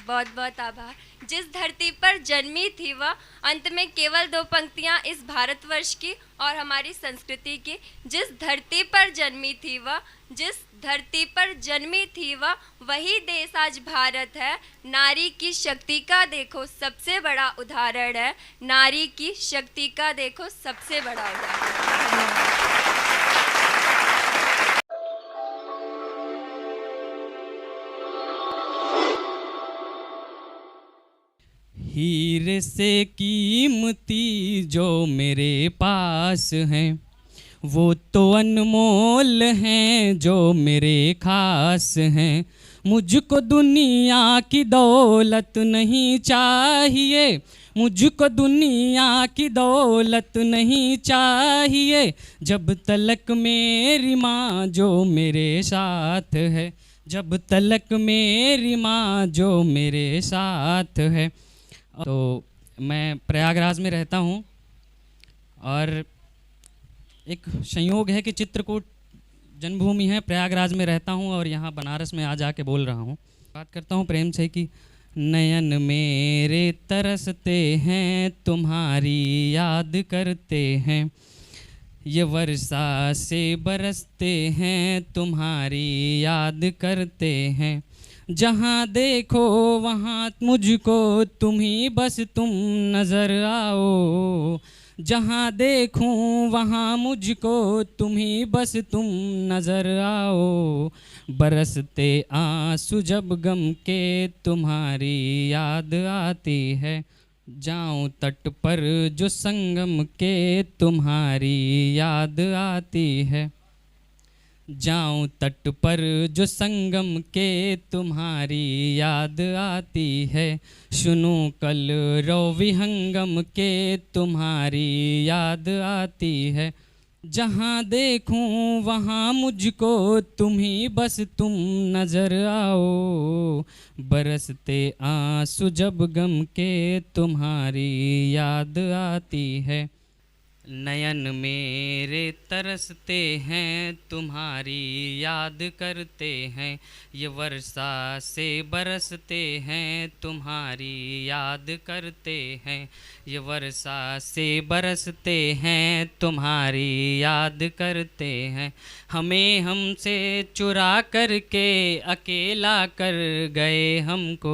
बहुत बहुत आभार। जिस धरती पर जन्मी थी वह, अंत में केवल 2 पंक्तियाँ इस भारतवर्ष की और हमारी संस्कृति की। जिस धरती पर जन्मी थी वह, जिस धरती पर जन्मी थी वह, वही देश आज भारत है। नारी की शक्ति का देखो सबसे बड़ा उदाहरण है, नारी की शक्ति का देखो सबसे बड़ा उदाहरण। हीरे से कीमती जो मेरे पास हैं, वो तो अनमोल हैं जो मेरे खास हैं। मुझको दुनिया की दौलत नहीं चाहिए, मुझको दुनिया की दौलत नहीं चाहिए, जब तलक मेरी माँ जो मेरे साथ है, जब तलक मेरी माँ जो मेरे साथ है। तो मैं प्रयागराज में रहता हूँ और एक संयोग है कि चित्रकूट जन्मभूमि है, प्रयागराज में रहता हूँ और यहाँ बनारस में आ जाके बोल रहा हूँ। बात करता हूँ प्रेम से कि नयन मेरे तरसते हैं, तुम्हारी याद करते हैं, ये वर्षा से बरसते हैं, तुम्हारी याद करते हैं। जहाँ देखो वहाँ मुझको तुम ही बस तुम नज़र आओ, जहाँ देखूं वहाँ मुझको तुम ही बस तुम नज़र आओ। बरसते आंसू जब गम के तुम्हारी याद आती है, जाऊं तट पर जो संगम के तुम्हारी याद आती है, जाऊं तट पर जो संगम के तुम्हारी याद आती है। सुनूं कल रो विहंगम के तुम्हारी याद आती है, जहाँ देखूं वहाँ मुझको तुम ही बस तुम नज़र आओ। बरसते आंसू जब गम के तुम्हारी याद आती है, नयन मेरे तरसते हैं, तुम्हारी याद करते हैं, ये वर्षा से बरसते हैं, तुम्हारी याद करते हैं, ये वर्षा से बरसते हैं, तुम्हारी याद करते हैं। हमें हमसे चुरा करके अकेला कर गए हमको,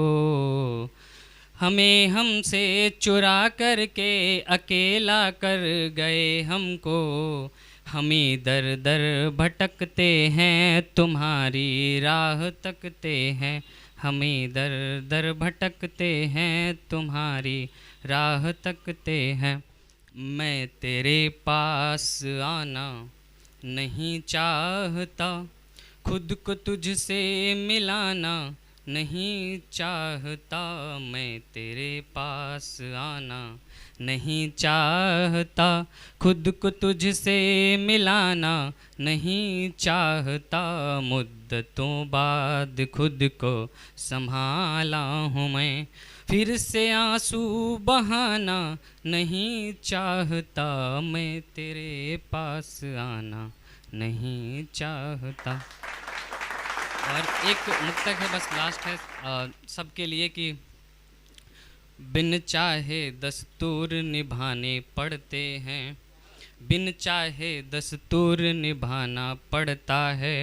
हमें हमसे चुरा करके अकेला कर गए हमको। हमें दर दर भटकते हैं, तुम्हारी राह तकते हैं, हमें दर दर भटकते हैं, तुम्हारी राह तकते हैं। मैं तेरे पास आना नहीं चाहता, खुद को तुझसे मिलाना नहीं चाहता, मैं तेरे पास आना नहीं चाहता, खुद को तुझसे मिलाना नहीं चाहता। मुद्दतों बाद खुद को संभाला हूँ मैं, फिर से आंसू बहाना नहीं चाहता, मैं तेरे पास आना नहीं चाहता। और एक मुक्तक है, बस लास्ट है सबके लिए कि बिन चाहे दस्तूर निभाने पड़ते हैं, बिन चाहे दस्तूर निभाना पड़ता है,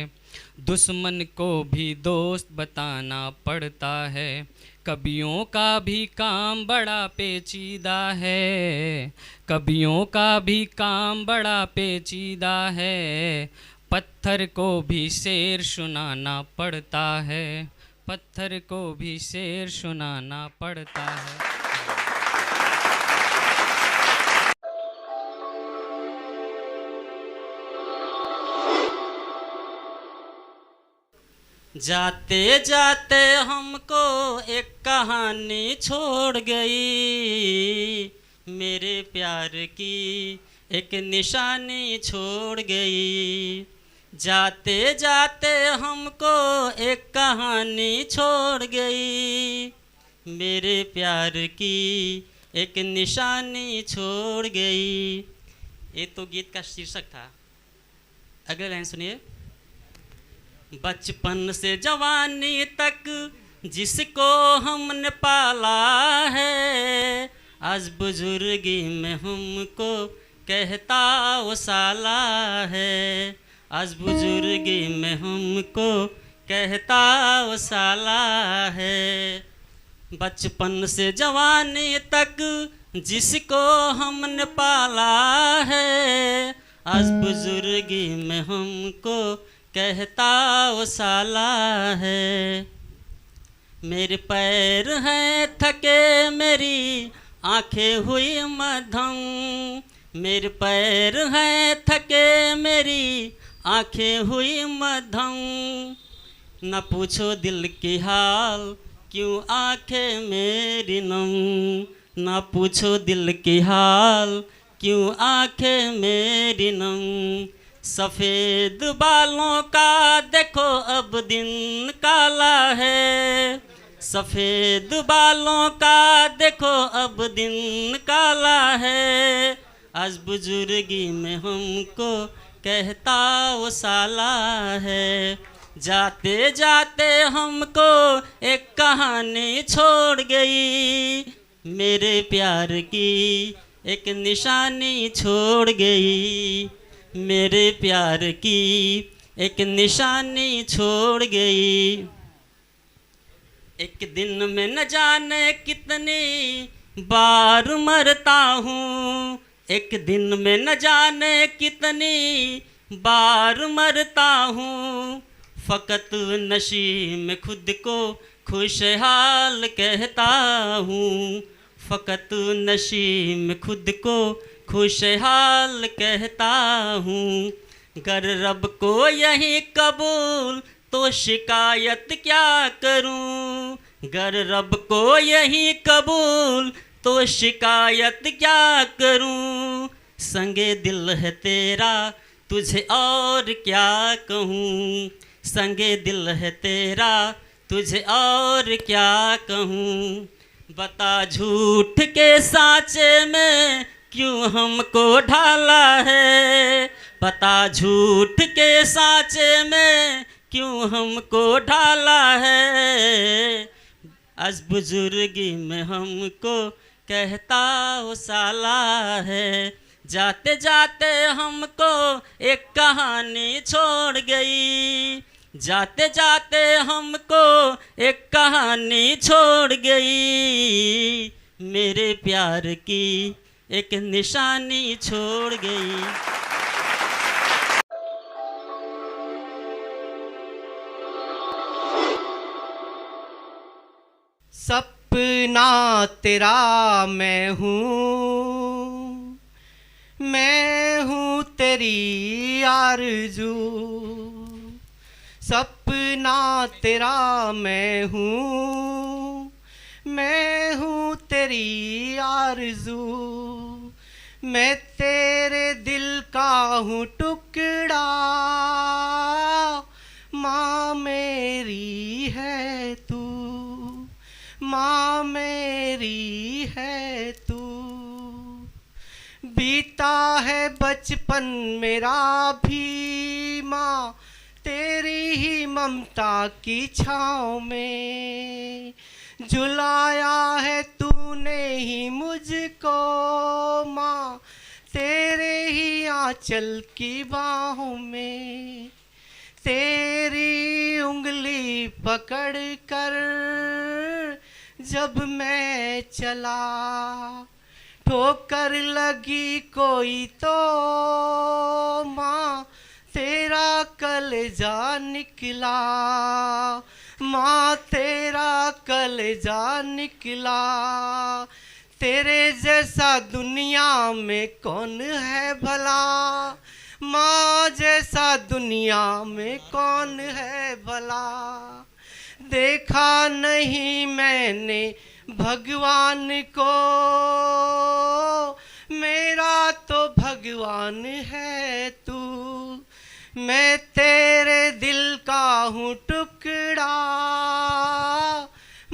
दुश्मन को भी दोस्त बताना पड़ता है। कवियों का भी काम बड़ा पेचीदा है, कवियों का भी काम बड़ा पेचीदा है, पत्थर को भी शेर सुनाना पड़ता है, पत्थर को भी शेर सुनाना पड़ता है। जाते जाते हमको एक कहानी छोड़ गई, मेरे प्यार की एक निशानी छोड़ गई। जाते जाते हमको एक कहानी छोड़ गई, मेरे प्यार की एक निशानी छोड़ गई। ये तो गीत का शीर्षक था। अगले लाइन सुनिए। बचपन से जवानी तक जिसको हमने पाला है, आज बुजुर्गी में हमको कहता वो साला है, आज बुजुर्गी में हमको कहता वो साला है। बचपन से जवानी तक जिसको हमने पाला है, आज बुजुर्गी में हमको कहता वो साला है। मेरे पैर हैं थके मेरी आंखें हुई मध्यम, मेरे पैर हैं थके मेरी आंखें हुई मध्यम। न पूछो दिल की हाल क्यों आंखें मेरी नम, न पूछो दिल की हाल क्यों आंखें मेरी नम। सफ़ेद बालों का देखो अब दिन काला है, सफ़ेद बालों का देखो अब दिन काला है। आज बुजुर्गी में हमको कहता वो साला है। जाते जाते हमको एक कहानी छोड़ गई, मेरे प्यार की एक निशानी छोड़ गई, मेरे प्यार की एक निशानी छोड़ गई। एक दिन में न जाने कितनी बार मरता हूँ, एक दिन में न जाने कितनी बार मरता हूँ। फ़कत नशी में खुद को खुशहाल कहता हूँ, फ़कत नशी में खुद को खुशहाल कहता हूँ। गर रब को यही कबूल तो शिकायत क्या करूं, गर रब को यही कबूल तो शिकायत क्या करूं। संगे दिल है तेरा तुझे और क्या कहूं, संगे दिल है तेरा तुझे और क्या कहूं। बता झूठ के सांचे में क्यों हमको ढाला है, बता झूठ के सांचे में क्यों हमको ढाला है। आज बुजुर्गी में हमको कहता वो साला है। जाते जाते हमको एक कहानी छोड़ गई, जाते जाते हमको एक कहानी छोड़ गई, मेरे प्यार की एक निशानी छोड़ गई। सपना तेरा मैं हूँ तेरी आरज़ू। सपना तेरा मैं हूँ तेरी आरज़ू। मैं तेरे दिल का हूँ टुकड़ा, माँ मेरी है तू, माँ मेरी है तू। बीता है बचपन मेरा भी माँ तेरी ही ममता की छाँव में। झुलाया है तूने ही मुझको माँ तेरे ही आंचल की बाहों में। तेरी उंगली पकड़ कर जब मैं चला, ठोकर लगी कोई तो माँ तेरा कलेजा निकला, माँ तेरा कलेजा निकला। तेरे जैसा दुनिया में कौन है भला, माँ जैसा दुनिया में कौन है भला। देखा नहीं मैंने भगवान को, मेरा तो भगवान है तू। मैं तेरे दिल का हूँ टुकड़ा,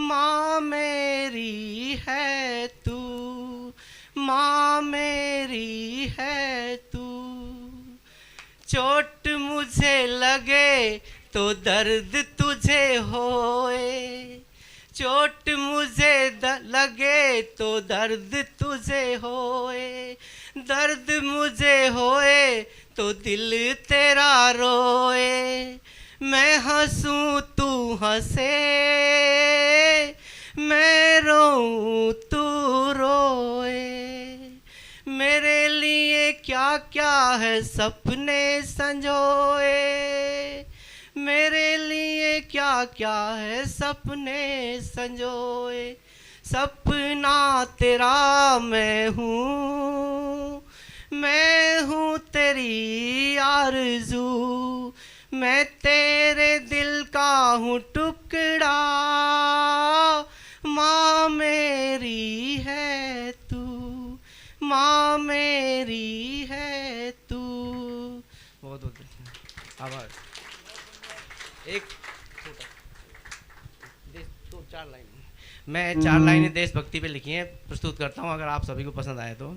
माँ मेरी है तू, माँ मेरी है तू। चोट मुझे लगे तो दर्द तुझे होए, चोट मुझे लगे तो दर्द तुझे होए। दर्द मुझे होए तो दिल तेरा रोए। मैं हंसूं तू हंसे, मैं रोऊं तू रोए। मेरे लिए क्या क्या है सपने संजोए, मेरे लिए क्या क्या है सपने संजोए। सपना तेरा मैं हूँ तेरी आरज़ू, मैं तेरे दिल का हूँ टुकड़ा, माँ मेरी है तू, माँ मेरी है तू। बहुत बहुत आभार। एक तो 4 लाइन मैं 4 लाइनें देशभक्ति पे लिखी हैं, प्रस्तुत करता हूँ, अगर आप सभी को पसंद आए तो।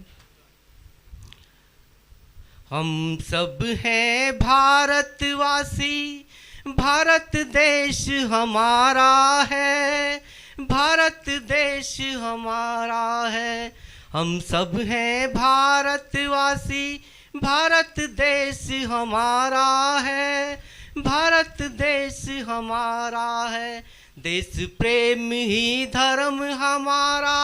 हम सब हैं भारतवासी, भारत देश हमारा है, भारत देश हमारा है। हम सब हैं भारतवासी, भारत देश हमारा है, भारत देश हमारा है। देश प्रेम ही धर्म हमारा,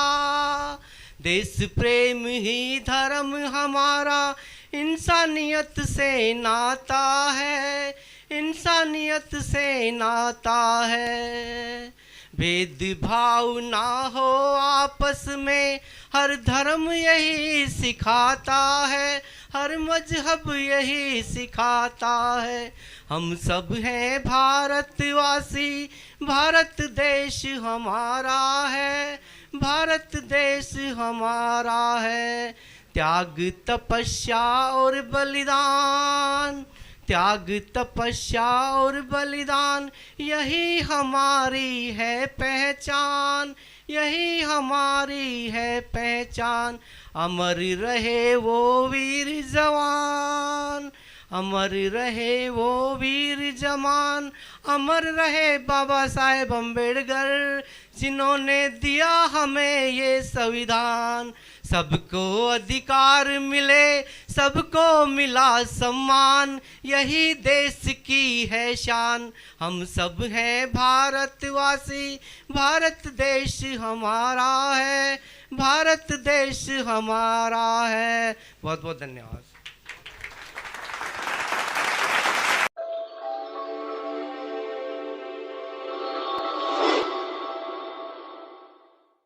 देश प्रेम ही धर्म हमारा, इंसानियत से नाता है, इंसानियत से नाता है। भेदभाव ना हो आपस में, हर धर्म यही सिखाता है, हर मजहब यही सिखाता है। हम सब हैं भारतवासी, भारत देश हमारा है, भारत देश हमारा है। त्याग तपस्या और बलिदान, त्याग तपस्या और बलिदान, यही हमारी है पहचान, यही हमारी है पहचान। अमर रहे वो वीर जवान, अमर रहे वो वीर जवान, अमर रहे बाबा साहेब अम्बेडकर, जिन्होंने दिया हमें ये संविधान। सबको अधिकार मिले, सबको मिला सम्मान, यही देश की है शान। हम सब हैं भारतवासी, भारत देश हमारा है, भारत देश हमारा है। बहुत बहुत धन्यवाद।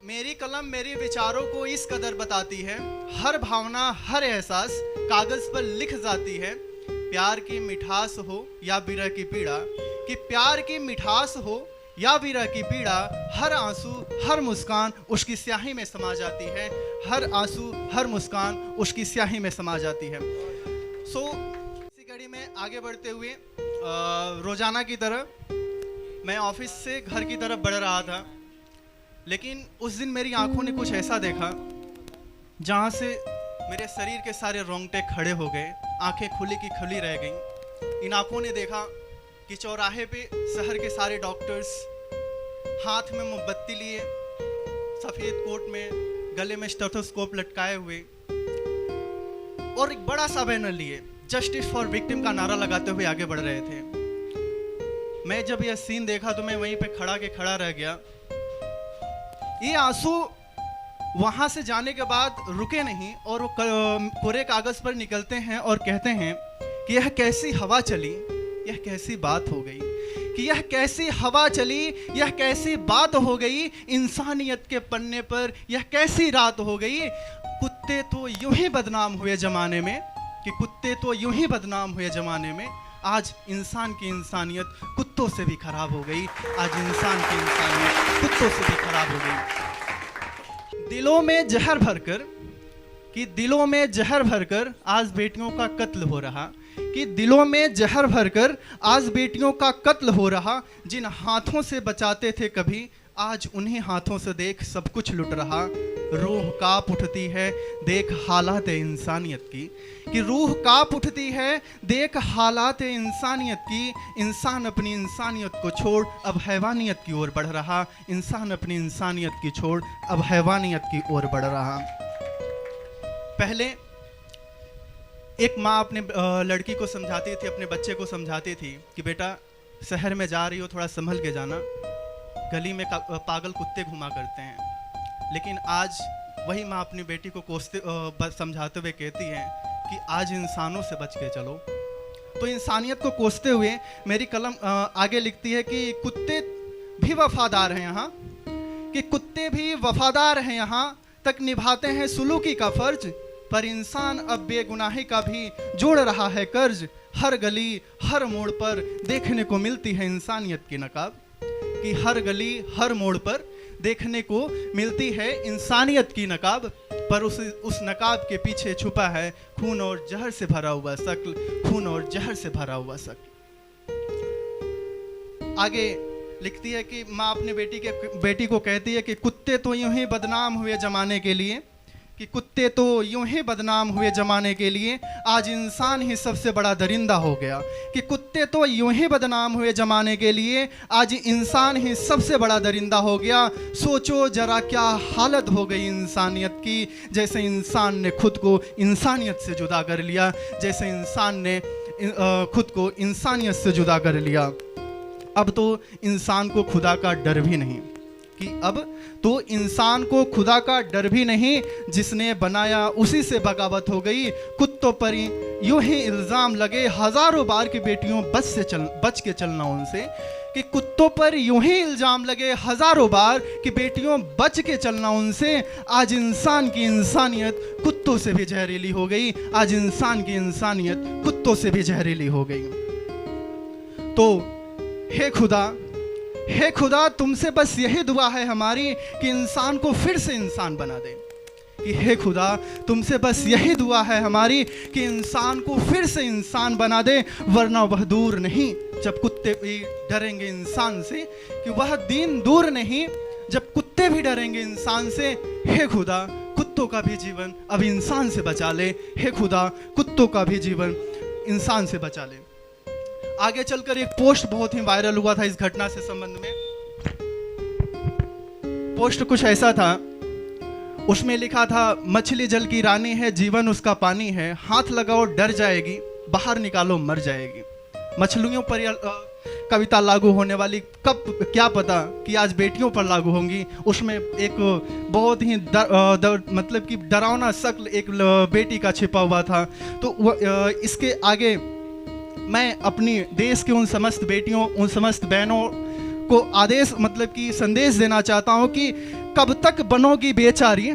मेरी कलम मेरे विचारों को इस कदर बताती है, हर भावना हर एहसास कागज पर लिख जाती है। प्यार की मिठास हो या विरह की पीड़ा, कि प्यार की मिठास हो या विरह की पीड़ा, हर आंसू हर मुस्कान उसकी स्याही में समा जाती है, हर आंसू हर मुस्कान उसकी स्याही में समा जाती है। इसी कड़ी में आगे बढ़ते हुए रोजाना की तरह मैं ऑफिस से घर की तरफ बढ़ रहा था, लेकिन उस दिन मेरी आंखों ने कुछ ऐसा देखा जहाँ से मेरे शरीर के सारे रोंगटे खड़े हो गए, आंखें खुली की खुली रह गईं। इन आंखों ने देखा कि चौराहे पे शहर के सारे डॉक्टर्स हाथ में मोमबत्ती लिए, सफ़ेद कोट में, गले में स्टेथोस्कोप लटकाए हुए और एक बड़ा सा बैनर लिए जस्टिस फॉर विक्टिम का नारा लगाते हुए आगे बढ़ रहे थे। मैं जब यह सीन देखा तो मैं वहीं पे खड़ा रह गया। ये आंसू वहाँ से जाने के बाद रुके नहीं और वो कोरे कागज़ पर निकलते हैं और कहते हैं कि यह कैसी हवा चली, यह कैसी बात हो गई, कि यह कैसी हवा चली, यह कैसी बात हो गई, इंसानियत के पन्ने पर यह कैसी रात हो गई। कुत्ते तो यूं ही बदनाम हुए ज़माने में, कि कुत्ते तो यूं ही बदनाम हुए ज़माने में, आज इंसान की इंसानियत कुत्तों से भी खराब हो गई, आज इंसान की इंसानियत कुत्तों से भी खराब हो गई। दिलों में जहर भरकर, कि दिलों में जहर भरकर आज बेटियों का कत्ल हो रहा, कि दिलों में जहर भरकर आज बेटियों का कत्ल हो रहा। जिन हाथों से बचाते थे कभी, आज उन्हीं हाथों से देख सब कुछ लुट रहा। रूह कांप उठती है देख हालात इंसानियत की, कि रूह कांप उठती है देख हालात इंसानियत की। इंसान अपनी इंसानियत को छोड़ अब हैवानियत की ओर बढ़ रहा, इंसान अपनी इंसानियत की छोड़ अब हैवानियत की ओर बढ़ रहा। पहले एक माँ अपने लड़की को समझाती थी, अपने बच्चे को समझाती थी कि बेटा शहर में जा रही हो, थोड़ा संभल के जाना, गली में पागल कुत्ते घुमा करते हैं। लेकिन आज वही माँ अपनी बेटी को समझाते हुए कहती है कि आज इंसानों से बच के चलो। तो इंसानियत को कोसते हुए मेरी कलम आगे लिखती है कि कुत्ते भी वफादार हैं यहाँ, कि कुत्ते भी वफादार हैं, यहाँ तक निभाते हैं सुलूकी का फर्ज, पर इंसान अब बेगुनाही का भी जोड़ रहा है कर्ज। हर गली हर मोड़ पर देखने को मिलती है इंसानियत की नकाब, कि हर गली हर मोड़ पर देखने को मिलती है इंसानियत की नकाब, पर उस नकाब के पीछे छुपा है खून और जहर से भरा हुआ शक्ल, खून और जहर से भरा हुआ शक्ल। आगे लिखती है कि माँ अपने बेटी को कहती है कि कुत्ते तो यूं ही बदनाम हुए जमाने के लिए, कि कुत्ते तो यूं ही बदनाम हुए जमाने के लिए, आज इंसान ही सबसे बड़ा दरिंदा हो गया। कि कुत्ते तो यूं ही बदनाम हुए जमाने के लिए, आज इंसान ही सबसे बड़ा दरिंदा हो गया। सोचो जरा क्या हालत हो गई इंसानियत की, जैसे इंसान ने खुद को इंसानियत से जुदा कर लिया, जैसे इंसान ने खुद को इंसानियत से जुदा कर लिया। अब तो इंसान को खुदा का डर भी नहीं, कि अब तो इंसान को खुदा का डर भी नहीं, जिसने बनाया उसी से बगावत हो गई। कुत्तों पर यूं ही इल्ज़ाम लगे हज़ारों बार कि बेटियों बच के चलना उनसे, कि कुत्तों पर यूं ही इल्ज़ाम लगे हज़ारों बार कि बेटियों बच के चलना उनसे। आज इंसान की इंसानियत कुत्तों से भी जहरीली हो गई, आज इंसान की इंसानियत कुत्तों से भी जहरीली हो गई। तो हे खुदा तुमसे बस यही दुआ है हमारी कि इंसान को फिर से इंसान बना दे, कि हे खुदा तुमसे बस यही दुआ है हमारी कि इंसान को फिर से इंसान बना दे, वरना वह दूर नहीं जब कुत्ते भी डरेंगे इंसान से, कि वह दिन दूर नहीं जब कुत्ते भी डरेंगे इंसान से। हे खुदा कुत्तों का भी जीवन अब इंसान से बचा ले, हे खुदा कुत्तों का भी जीवन इंसान से बचा ले। आगे चलकर एक पोस्ट बहुत ही वायरल हुआ था इस घटना से संबंध में। पोस्ट कुछ ऐसा था, उसमें लिखा था, मछली जल की रानी है, जीवन उसका पानी है, हाथ लगाओ डर जाएगी, बाहर निकालो मर जाएगी। मछलियों पर यह कविता लागू होने वाली, कब क्या पता कि आज बेटियों पर लागू होंगी। उसमें एक बहुत ही मतलब कि डरावना शक्ल एक बेटी का छिपा हुआ था। तो इसके आगे मैं अपनी देश के उन समस्त बेटियों, उन समस्त बहनों को आदेश मतलब कि संदेश देना चाहता हूँ कि कब तक बनोगी बेचारी,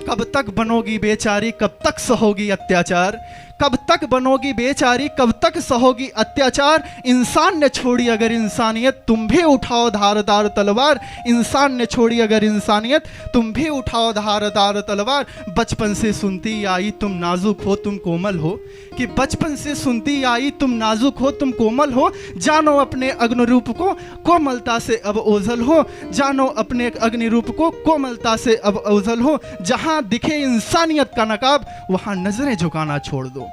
कब तक बनोगी बेचारी, कब तक सहोगी अत्याचार, कब तक बनोगी बेचारी, कब तक सहोगी अत्याचार। इंसान ने छोड़ी अगर इंसानियत, तुम भी उठाओ धारदार तलवार। इंसान ने छोड़ी अगर इंसानियत, तुम भी उठाओ धारदार तलवार। बचपन से सुनती आई तुम नाजुक हो तुम कोमल हो, कि बचपन से सुनती आई तुम नाजुक हो तुम कोमल हो। जानो अपने अग्नि रूप को कोमलता से अब ओझल हो, जानो अपने अग्नि रूप को कोमलता से अब ओझल हो। जहाँ दिखे इंसानियत का नकाब वहाँ नजरें झुकाना छोड़ दो,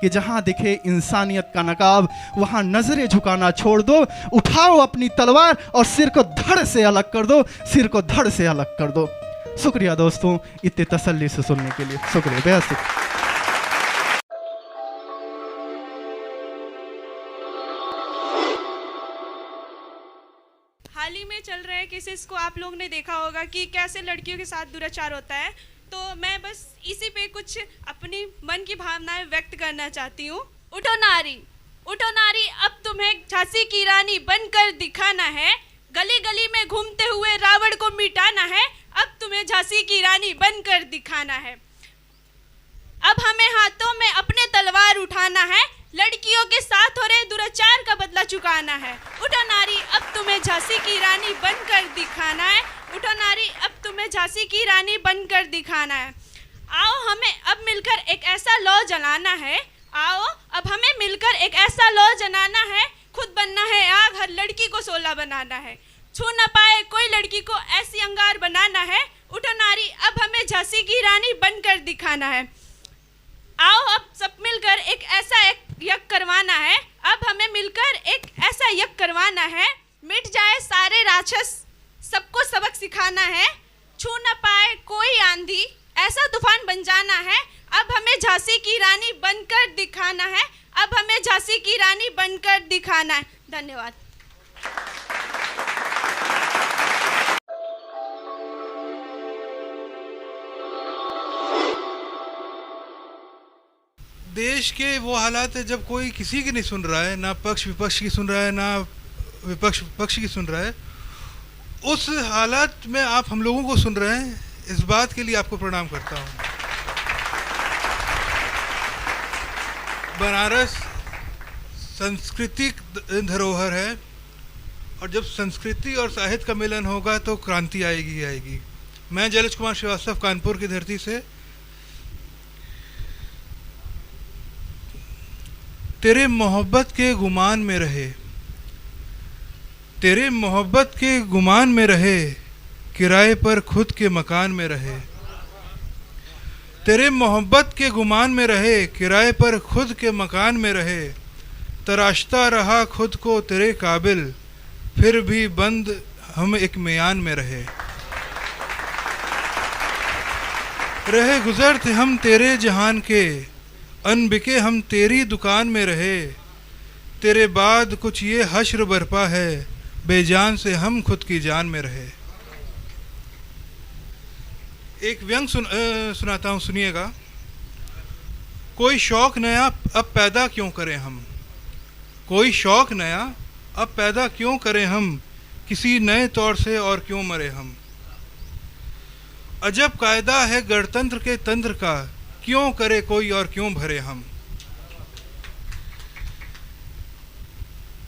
कि जहाँ दिखे इंसानियत का नकाब वहाँ नजरें झुकाना छोड़ दो। उठाओ अपनी तलवार और सिर को धड़ से अलग कर दो, सिर को धड़ से अलग कर दो। शुक्रिया दोस्तों इतने तसल्ली से सुनने के लिए, शुक्रिया, बेहद शुक्रिया। हाल ही में चल रहे केसेस को आप लोग ने देखा होगा कि कैसे लड़कियों के साथ दुराचार होता है। तो मैं बस इसी पे कुछ अपनी मन की भावनाएं व्यक्त करना चाहती हूँ। उठो नारी, उठो नारी, अब तुम्हें झांसी की रानी बनकर दिखाना है। गली गली में घूमते हुए रावण को मिटाना है, अब तुम्हें झांसी की रानी बनकर दिखाना है। अब हमें हाथों में अपने तलवार उठाना है, लड़कियों के साथ हो रहे दुराचार का बदला चुकाना है। उठो नारी, अब तुम्हें झांसी की रानी बनकर दिखाना है। उठो नारी, अब तुम्हें झांसी की रानी बनकर दिखाना है। आओ हमें अब मिलकर एक ऐसा लौ जलाना है, आओ अब हमें मिलकर एक ऐसा लौ जलाना है। खुद बनना है आग, हर लड़की को शोला बनाना है। छू न पाए कोई लड़की को ऐसी अंगार बनाना है। उठो नारी, अब हमें झांसी की रानी बनकर दिखाना है। आओ अब सब मिलकर एक ऐसा यज्ञ करवाना है, अब हमें मिलकर एक ऐसा यज्ञ करवाना है। मिट जाए सारे राक्षस, सबको सबक सिखाना है। छू न पाए कोई आंधी, ऐसा तूफान बन जाना है। अब हमें झांसी की रानी बनकर दिखाना है, अब हमें झांसी की रानी बनकर दिखाना है। धन्यवाद। देश के वो हालात है जब कोई किसी की नहीं सुन रहा है, ना पक्ष विपक्ष की सुन रहा है, ना विपक्ष पक्ष की सुन रहा है। उस हालत में आप हम लोगों को सुन रहे हैं, इस बात के लिए आपको प्रणाम करता हूँ। बनारस सांस्कृतिक धरोहर है, और जब संस्कृति और साहित्य का मिलन होगा तो क्रांति आएगी ही आएगी। मैं जलज कुमार श्रीवास्तव, कानपुर की धरती से। तेरे मोहब्बत के गुमान में रहे, तेरे मोहब्बत के गुमान में रहे, किराए पर खुद के मकान में रहे। तेरे मोहब्बत के गुमान में रहे, किराए पर खुद के मकान में रहे। तराशता रहा खुद को तेरे काबिल, फिर भी बंद हम एक मियान में रहे। रहे गुजर थे हम तेरे जहान के, अनबिके हम तेरी दुकान में रहे। तेरे बाद कुछ ये हश्र बरपा है, बेजान से हम खुद की जान में रहे। एक व्यंग सुनाता हूँ, सुनिएगा। कोई शौक नया अब पैदा क्यों करें हम, कोई शौक नया अब पैदा क्यों करें हम, किसी नए तौर से और क्यों मरे हम। अजब कायदा है गणतंत्र के तंत्र का, क्यों करे कोई और क्यों भरे हम।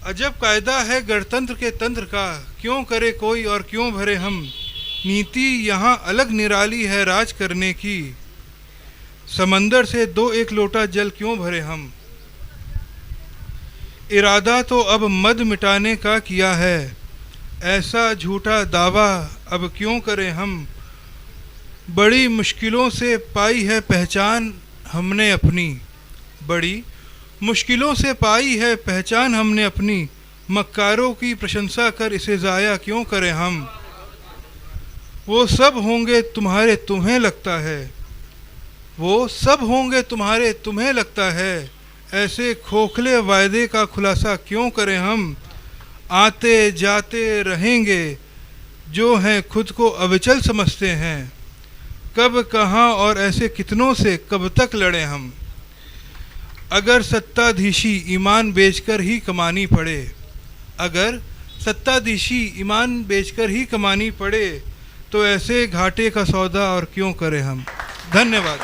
अजब कायदा है गणतंत्र के तंत्र का, क्यों करे कोई और क्यों भरे हम। नीति यहाँ अलग निराली है राज करने की, समंदर से दो एक लोटा जल क्यों भरे हम। इरादा तो अब मद मिटाने का किया है, ऐसा झूठा दावा अब क्यों करें हम। बड़ी मुश्किलों से पाई है पहचान हमने अपनी, बड़ी मुश्किलों से पाई है पहचान हमने अपनी। मक्कारों की प्रशंसा कर इसे ज़ाया क्यों करें हम। वो सब होंगे तुम्हारे तुम्हें लगता है, वो सब होंगे तुम्हारे तुम्हें लगता है। ऐसे खोखले वायदे का खुलासा क्यों करें हम। आते जाते रहेंगे जो हैं खुद को अविचल समझते हैं। कब कहाँ और ऐसे कितनों से कब तक लड़ें हम। अगर सत्ताधीशी ईमान बेचकर ही कमानी पड़े, अगर सत्ताधीशी ईमान बेचकर ही कमानी पड़े, तो ऐसे घाटे का सौदा और क्यों करें हम। धन्यवाद।